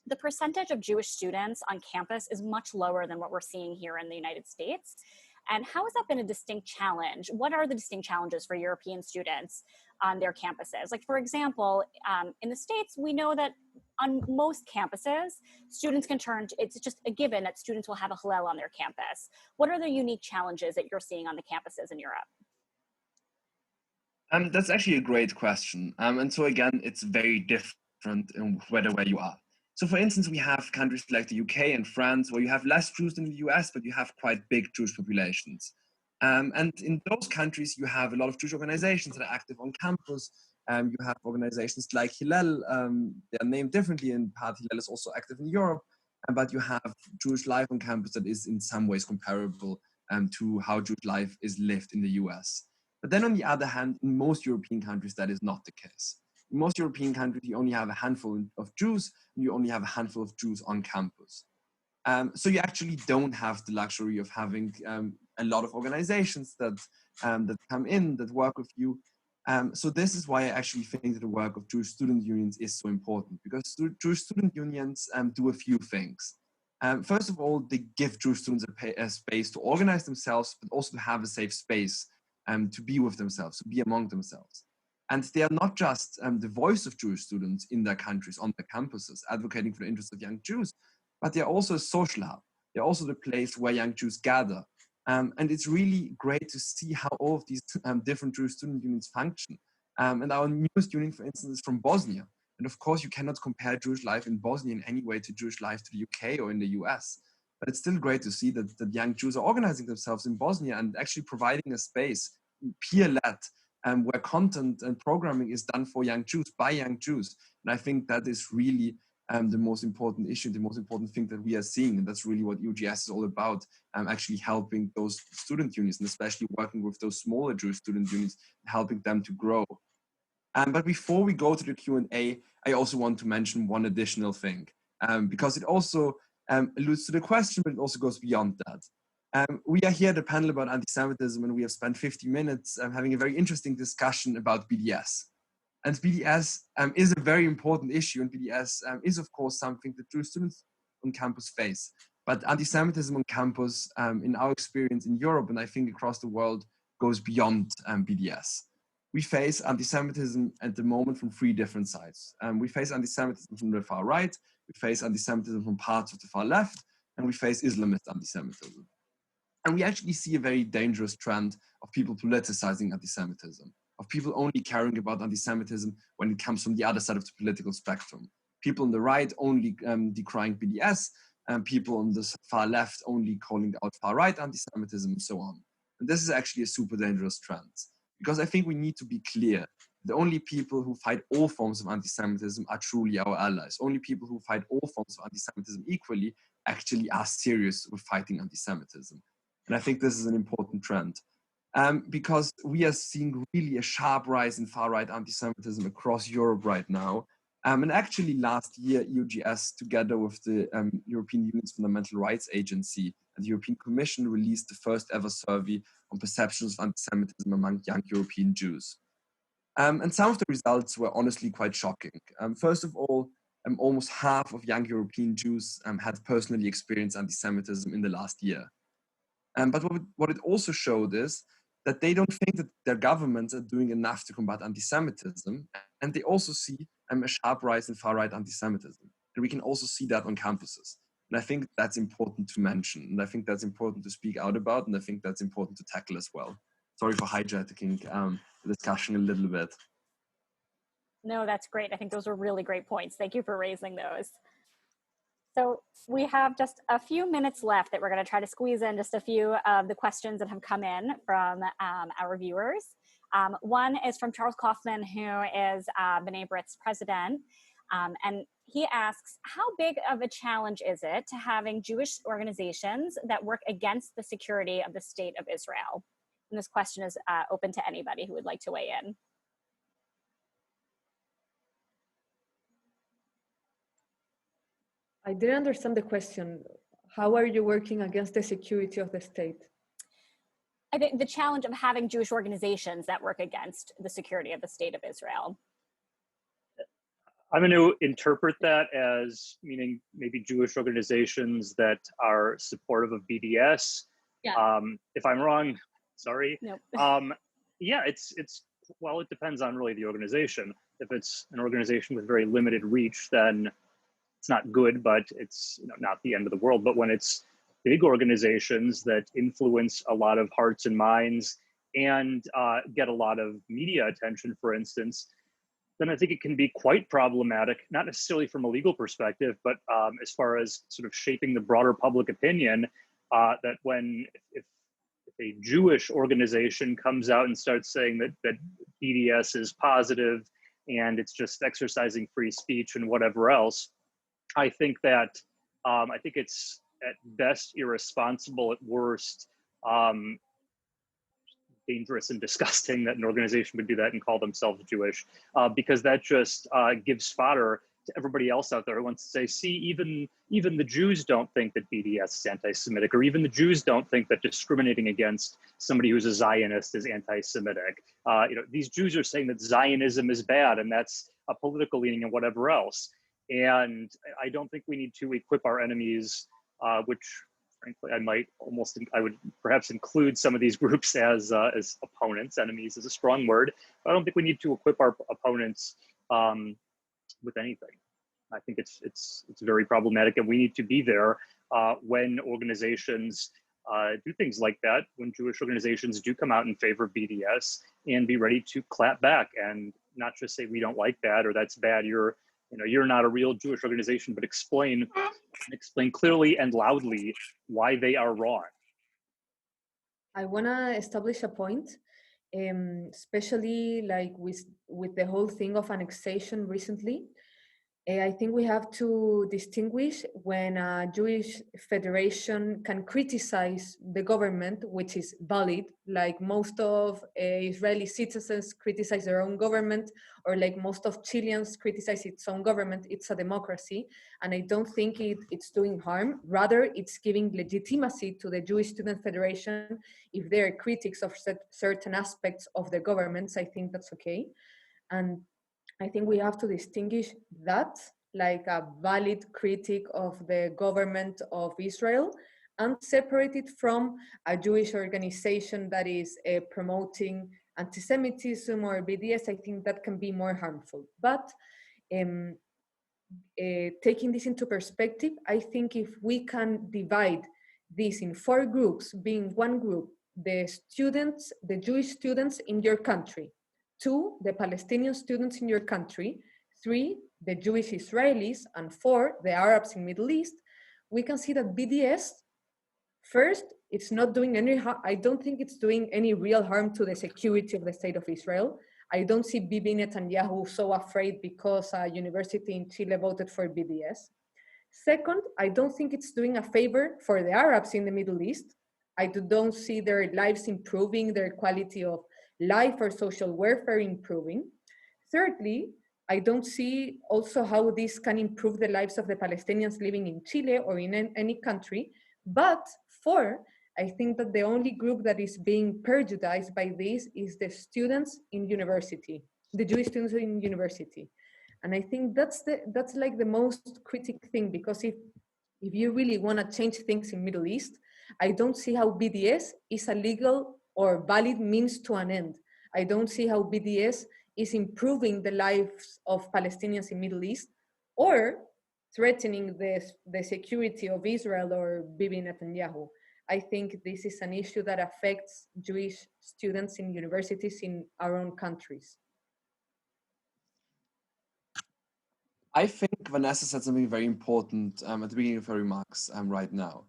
the percentage of Jewish students on campus is much lower than what we're seeing here in the United States. And how has that been a distinct challenge? What are the distinct challenges for European students on their campuses? For example, in the States, we know that on most campuses, students can it's just a given that students will have a Hillel on their campus. What are the unique challenges that you're seeing on the campuses in Europe? That's actually a great question. And so again, it's very different in where you are. So for instance, we have countries like the UK and France where you have less Jews than the US, but you have quite big Jewish populations. And in those countries, you have a lot of Jewish organizations that are active on campus. You have organizations like Hillel, they are named differently, and part Hillel is also active in Europe, but you have Jewish life on campus that is in some ways comparable to how Jewish life is lived in the US. But then on the other hand, in most European countries, that is not the case. In most European countries, you only have a handful of Jews, and you only have a handful of Jews on campus. So you actually don't have the luxury of having a lot of organizations that come in, that work with you. So this is why I actually think that the work of Jewish student unions is so important, because Jewish student unions do a few things. First of all, they give Jewish students a space to organize themselves, but also to have a safe space to be with themselves, to be among themselves. And they are not just the voice of Jewish students in their countries, on their campuses, advocating for the interests of young Jews, but they're also a social hub. They're also the place where young Jews gather. And it's really great to see how all of these different Jewish student unions function. And our newest union, for instance, is from Bosnia. And of course, you cannot compare Jewish life in Bosnia in any way to Jewish life to the UK or in the US. But it's still great to see that young Jews are organizing themselves in Bosnia and actually providing a space, peer-led, where content and programming is done for young Jews, by young Jews. And I think that is really the most important issue, the most important thing that we are seeing. And that's really what UGS is all about, actually helping those student unions, and especially working with those smaller Jewish student unions, helping them to grow. But before we go to the Q&A, I also want to mention one additional thing, because it also alludes to the question, but it also goes beyond that. We are here at a panel about anti-Semitism, and we have spent 50 minutes having a very interesting discussion about BDS. And BDS is a very important issue, and BDS is, of course, something that Jewish students on campus face. But anti-Semitism on campus, in our experience in Europe, and I think across the world, goes beyond BDS. We face anti-Semitism at the moment from three different sides. We face anti-Semitism from the far right, we face anti-Semitism from parts of the far left, and we face Islamist anti-Semitism. And we actually see a very dangerous trend of people politicizing anti-Semitism. of people only caring about anti-Semitism when it comes from the other side of the political spectrum. People on the right only decrying BDS, and people on the far left only calling out far-right anti-Semitism, and so on. And this is actually a super dangerous trend, because I think we need to be clear. The only people who fight all forms of anti-Semitism are truly our allies. Only people who fight all forms of anti-Semitism equally actually are serious with fighting anti-Semitism. And I think this is an important trend. Because we are seeing really a sharp rise in far-right anti-Semitism across Europe right now. And actually last year, EUGS, together with the European Union's Fundamental Rights Agency and the European Commission, released the first ever survey on perceptions of anti-Semitism among young European Jews. And some of the results were honestly quite shocking. First of all, almost half of young European Jews had personally experienced anti-Semitism in the last year. But what it also showed is that they don't think that their governments are doing enough to combat anti-Semitism, and they also see a sharp rise in far-right anti-Semitism. And we can also see that on campuses. And I think that's important to mention, and I think that's important to speak out about, and I think that's important to tackle as well. Sorry for hijacking the discussion a little bit. No, that's great. I think those were really great points. Thank you for raising those. So we have just a few minutes left that we're going to try to squeeze in just a few of the questions that have come in from our viewers. One is from Charles Kaufman, who is B'nai B'rith's president. And he asks, how big of a challenge is it to having Jewish organizations that work against the security of the state of Israel? And this question is open to anybody who would like to weigh in. I didn't understand the question. How are you working against the security of the state? I think the challenge of having Jewish organizations that work against the security of the state of Israel. I'm going to interpret that as meaning maybe Jewish organizations that are supportive of BDS. Yeah. If I'm wrong, sorry. Nope. Yeah, it's well, it depends on really the organization. If it's an organization with very limited reach, then it's not good, but it's not the end of the world. But when it's big organizations that influence a lot of hearts and minds and get a lot of media attention, for instance, then I think it can be quite problematic, not necessarily from a legal perspective, but as far as sort of shaping the broader public opinion, that when if a Jewish organization comes out and starts saying that BDS is positive and it's just exercising free speech and whatever else, I think that I think it's at best irresponsible, at worst dangerous and disgusting that an organization would do that and call themselves Jewish, because that just gives fodder to everybody else out there who wants to say, see, even the Jews don't think that BDS is anti-Semitic, or even the Jews don't think that discriminating against somebody who's a Zionist is anti-Semitic. These Jews are saying that Zionism is bad and that's a political leaning and whatever else. And I don't think we need to equip our enemies, which frankly I would perhaps include some of these groups as opponents. Enemies is a strong word, but I don't think we need to equip our opponents with anything. I think it's very problematic, and we need to be there when organizations do things like that, when Jewish organizations do come out in favor of BDS, and be ready to clap back and not just say we don't like that or that's bad. You're not a real Jewish organization, but explain clearly and loudly why they are wrong. I want to establish a point, especially like with the whole thing of annexation recently. I think we have to distinguish when a Jewish federation can criticize the government, which is valid, like most of Israeli citizens criticize their own government, or like most of Chileans criticize its own government. It's a democracy, and I don't think it's doing harm. Rather, it's giving legitimacy to the Jewish Student Federation if they're critics of certain aspects of the governments. I think that's okay. And I think we have to distinguish that, like a valid critic of the government of Israel, and separate it from a Jewish organization that is promoting anti-Semitism or BDS. I think that can be more harmful. But taking this into perspective, I think if we can divide this in 4 groups, being one group, the Jewish students in your country, 2, the Palestinian students in your country, 3, the Jewish Israelis, and 4, the Arabs in Middle East, we can see that BDS, first, it's not doing any harm. I don't think it's doing any real harm to the security of the state of Israel. I don't see Bibi Netanyahu so afraid because a university in Chile voted for BDS. Second, I don't think it's doing a favor for the Arabs in the Middle East. I don't see their lives improving, their quality of life or social welfare improving. Thirdly, I don't see also how this can improve the lives of the Palestinians living in Chile or in any country. But 4, I think that the only group that is being prejudiced by this is the students in university, the Jewish students in university. And I think that's like the most critical thing, because if you really want to change things in Middle East, I don't see how BDS is a legal or valid means to an end. I don't see how BDS is improving the lives of Palestinians in Middle East or threatening the security of Israel or Bibi Netanyahu. I think this is an issue that affects Jewish students in universities in our own countries. I think Vanessa said something very important at the beginning of her remarks right now.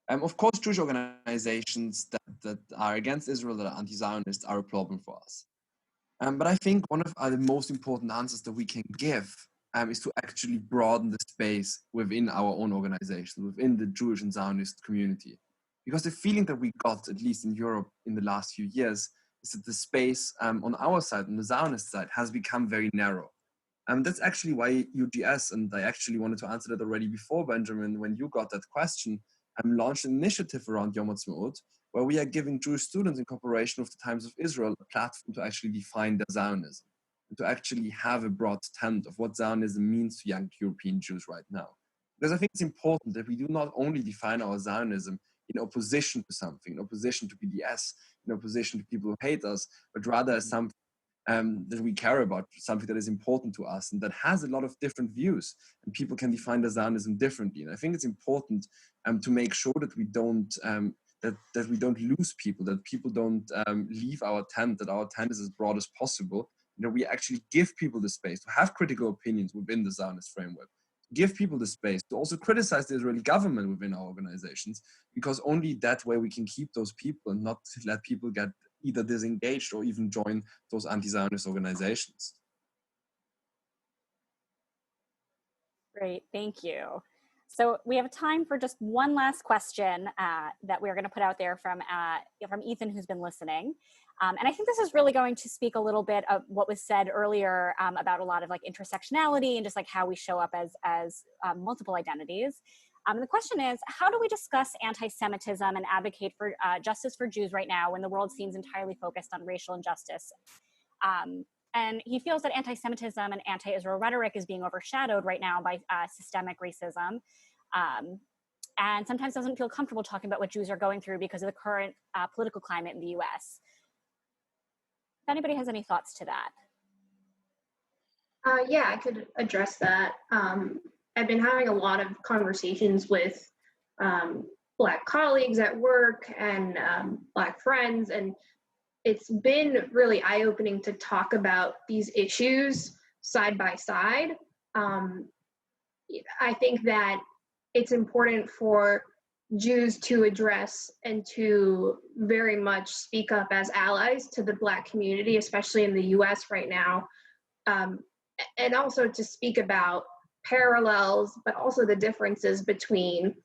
Of course, Jewish organizations that are against Israel, that are anti-Zionist, are a problem for us. But I think one of the most important answers that we can give is to actually broaden the space within our own organization, within the Jewish and Zionist community. Because the feeling that we got, at least in Europe in the last few years, is that the space on our side, on the Zionist side, has become very narrow. That's actually why UGS, and I actually wanted to answer that already before, Benjamin, when you got that question, launched an initiative around Yom Ha'atzmaut, where we are giving Jewish students in cooperation with the Times of Israel a platform to actually define their Zionism, and to actually have a broad tent of what Zionism means to young European Jews right now. Because I think it's important that we do not only define our Zionism in opposition to something, in opposition to BDS, in opposition to people who hate us, but rather as something that we care about, something that is important to us and that has a lot of different views, and people can define their Zionism differently. And I think it's important to make sure that we don't that we don't lose people, that people don't leave our tent, that our tent is as broad as possible, that we actually give people the space to have critical opinions within the Zionist framework, give people the space to also criticize the Israeli government within our organizations, because only that way we can keep those people and not let people get either disengaged or even join those anti-Zionist organizations. Great, thank you. So we have time for just one last question that we're going to put out there from Ethan, who's been listening. And I think this is really going to speak a little bit of what was said earlier about a lot of like intersectionality and just like how we show up as multiple identities. And the question is, how do we discuss anti-Semitism and advocate for justice for Jews right now when the world seems entirely focused on racial injustice? And he feels that anti-Semitism and anti-Israel rhetoric is being overshadowed right now by systemic racism, and sometimes doesn't feel comfortable talking about what Jews are going through because of the current political climate in the US. If anybody has any thoughts to that. Yeah, I could address that. I've been having a lot of conversations with Black colleagues at work and Black friends, and it's been really eye-opening to talk about these issues side by side. I think that it's important for Jews to address and to very much speak up as allies to the Black community, especially in the US right now, and also to speak about parallels, but also the differences between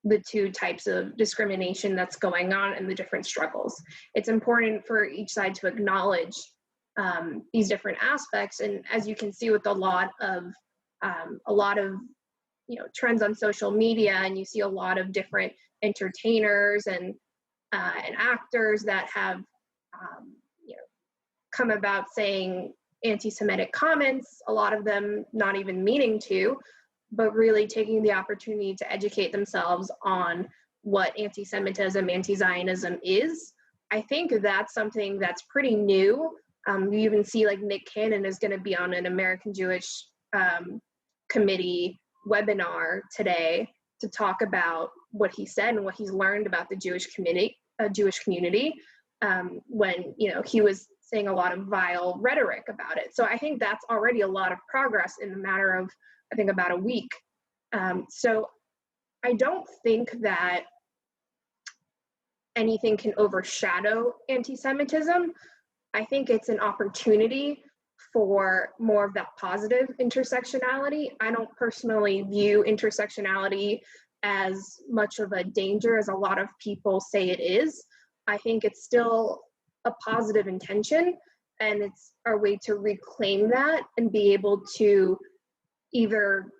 the two types of discrimination that's going on and the different struggles. It's important for each side to acknowledge these different aspects. And as you can see with a lot of trends on social media, and you see a lot of different entertainers and actors that have come about saying anti-Semitic comments, a lot of them not even meaning to, but really taking the opportunity to educate themselves on what anti-Semitism, anti-Zionism is. I think that's something that's pretty new. You even see like Nick Cannon is going to be on an American Jewish Committee webinar today to talk about what he said and what he's learned about the Jewish community when he was saying a lot of vile rhetoric about it. So I think that's already a lot of progress in the matter of, I think, about a week. So I don't think that anything can overshadow anti-Semitism. I think it's an opportunity for more of that positive intersectionality. I don't personally view intersectionality as much of a danger as a lot of people say it is. I think it's still a positive intention, and it's our way to reclaim that and be able to either,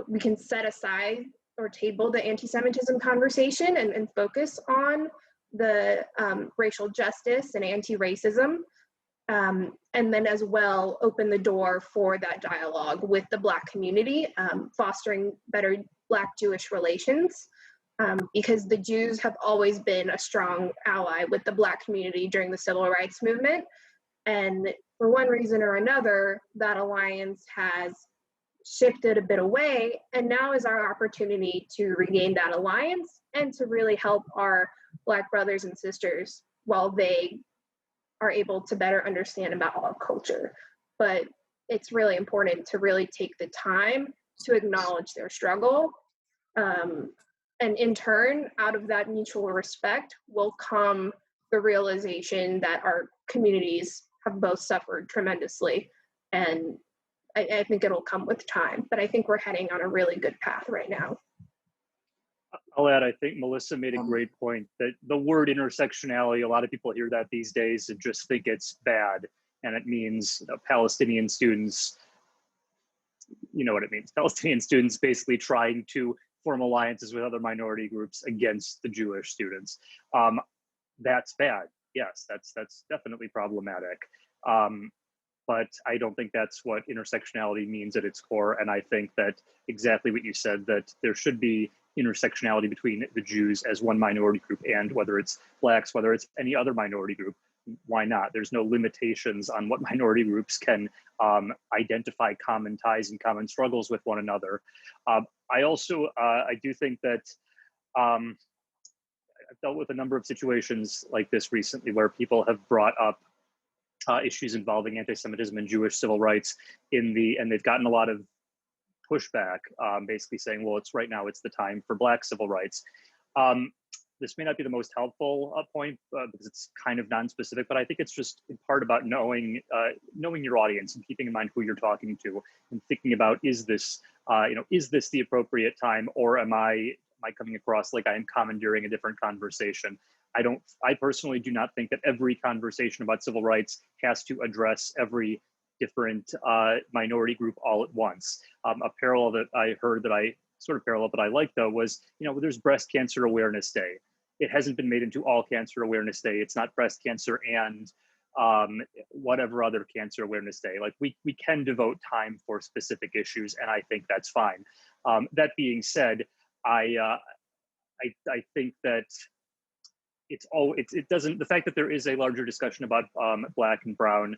we can set aside or table the anti-Semitism conversation and focus on the racial justice and anti-racism, and then as well open the door for that dialogue with the Black community, fostering better Black-Jewish relations, because the Jews have always been a strong ally with the Black community during the civil rights movement. And for one reason or another, that alliance has shifted a bit away, and now is our opportunity to regain that alliance and to really help our Black brothers and sisters while they are able to better understand about our culture. But it's really important to really take the time to acknowledge their struggle. And in turn, out of that mutual respect will come the realization that our communities have both suffered tremendously. And I think it'll come with time, but I think we're heading on a really good path right now. I'll add, I think Melissa made a great point that the word intersectionality, a lot of people hear that these days and just think it's bad. And it means Palestinian students, you know what it means. Palestinian students basically trying to form alliances with other minority groups against the Jewish students. That's bad. Yes, that's definitely problematic. But I don't think that's what intersectionality means at its core. And I think that exactly what you said, that there should be intersectionality between the Jews as one minority group, and whether it's Blacks, whether it's any other minority group, why not? There's no limitations on what minority groups can identify common ties and common struggles with one another. I also, I do think that I've dealt with a number of situations like this recently where people have brought up issues involving anti-Semitism and Jewish civil rights and they've gotten a lot of pushback, basically saying, well, it's right now, it's the time for Black civil rights. This may not be the most helpful point because it's kind of non-specific, but I think it's just in part about knowing your audience and keeping in mind who you're talking to and thinking about, is this the appropriate time, or am I coming across like I am commandeering a different conversation? I personally do not think that every conversation about civil rights has to address every different minority group all at once. A parallel that I heard that I like though was, there's Breast Cancer Awareness Day. It hasn't been made into All Cancer Awareness Day. It's not breast cancer and whatever other cancer awareness day. Like we can devote time for specific issues, and I think that's fine. That being said, I think that the fact that there is a larger discussion about Black and brown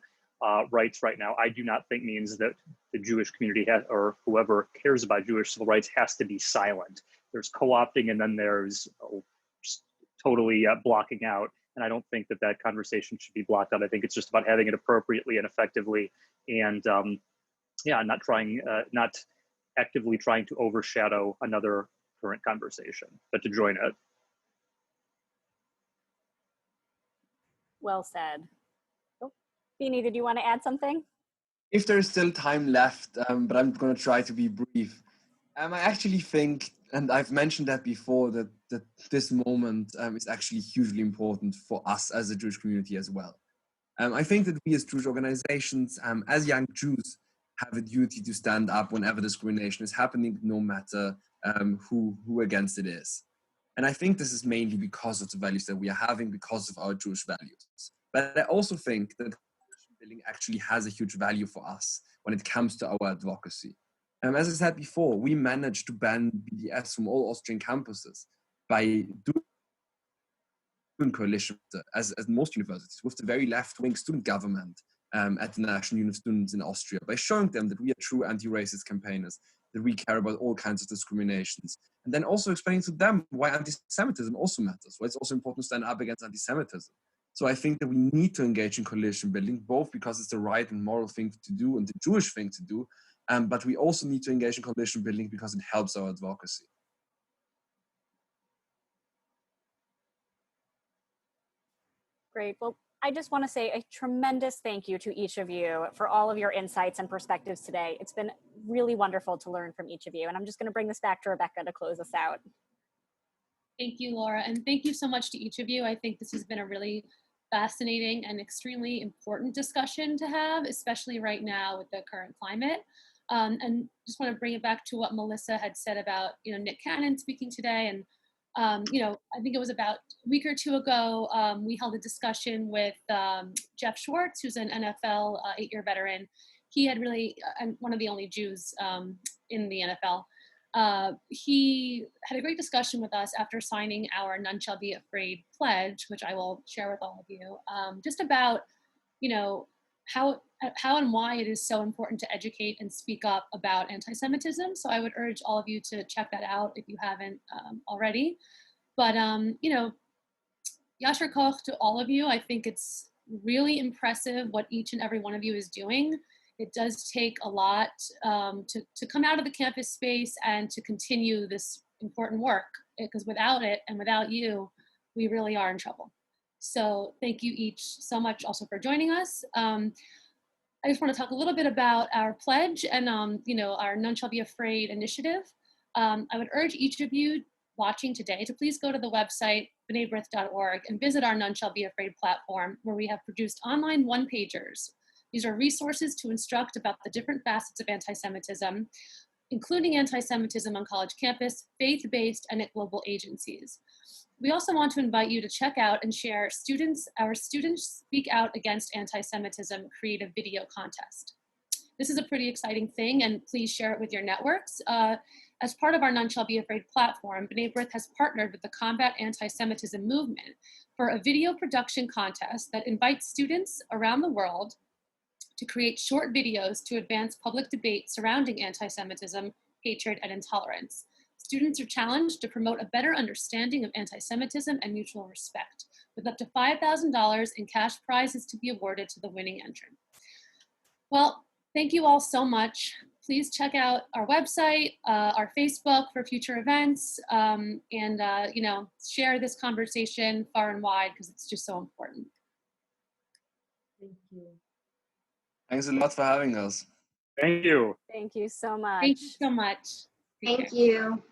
rights right now, I do not think means that the Jewish community or whoever cares about Jewish civil rights has to be silent. There's co-opting, and then there's just totally blocking out. And I don't think that conversation should be blocked out. I think it's just about having it appropriately and effectively, and not actively trying to overshadow another current conversation, but to join it. Well said. Oh, Bini, did you want to add something? If there's still time left, but I'm going to try to be brief. I actually think, and I've mentioned that before, that this moment is actually hugely important for us as a Jewish community as well. I think that we as Jewish organizations, as young Jews, have a duty to stand up whenever discrimination is happening, no matter who against it is. And I think this is mainly because of the values that we are having, because of our Jewish values. But I also think that building actually has a huge value for us when it comes to our advocacy. As I said before, we managed to ban BDS from all Austrian campuses by doing coalition, as most universities, with the very left-wing student government at the National Union of Students in Austria, by showing them that we are true anti-racist campaigners, that we care about all kinds of discriminations, and then also explaining to them why anti-Semitism also matters, why it's also important to stand up against anti-Semitism. So I think that we need to engage in coalition building, both because it's the right and moral thing to do and the Jewish thing to do, but we also need to engage in coalition building because it helps our advocacy. Great. Well, I just want to say a tremendous thank you to each of you for all of your insights and perspectives today. It's been really wonderful to learn from each of you. And I'm just going to bring this back to Rebecca to close us out. Thank you, Laura. And thank you so much to each of you. I think this has been a really fascinating and extremely important discussion to have, especially right now with the current climate. And just want to bring it back to what Melissa had said about, Nick Cannon speaking today. And, I think it was about a week or two ago, we held a discussion with Jeff Schwartz, who's an NFL 8-year veteran. He had really, and one of the only Jews in the NFL. He had a great discussion with us after signing our None Shall Be Afraid pledge, which I will share with all of you, just about, how and why it is so important to educate and speak up about anti-Semitism. So I would urge all of you to check that out if you haven't already. But, Yasher Koch to all of you. I think it's really impressive what each and every one of you is doing. It does take a lot to come out of the campus space and to continue this important work, because without it and without you, we really are in trouble. So thank you each so much also for joining us. I just want to talk a little bit about our pledge and our None Shall Be Afraid initiative. I would urge each of you watching today to please go to the website b'nai-b'rith.org and visit our None Shall Be Afraid platform, where we have produced online one-pagers. These are resources to instruct about the different facets of anti-Semitism, including anti-Semitism on college campus, faith-based, and at global agencies. We also want to invite you to check out and share our Students Speak Out Against Anti-Semitism creative video contest. This is a pretty exciting thing, and please share it with your networks. As part of our None Shall Be Afraid platform, B'nai B'rith has partnered with the Combat Anti-Semitism Movement for a video production contest that invites students around the world to create short videos to advance public debate surrounding anti-Semitism, hatred, and intolerance. Students are challenged to promote a better understanding of anti-Semitism and mutual respect, with up to $5,000 in cash prizes to be awarded to the winning entrant. Well, thank you all so much. Please check out our website, our Facebook for future events, and share this conversation far and wide, because it's just so important. Thank you. Thanks a lot for having us. Thank you. Thank you so much. Thank you so much. Thank you.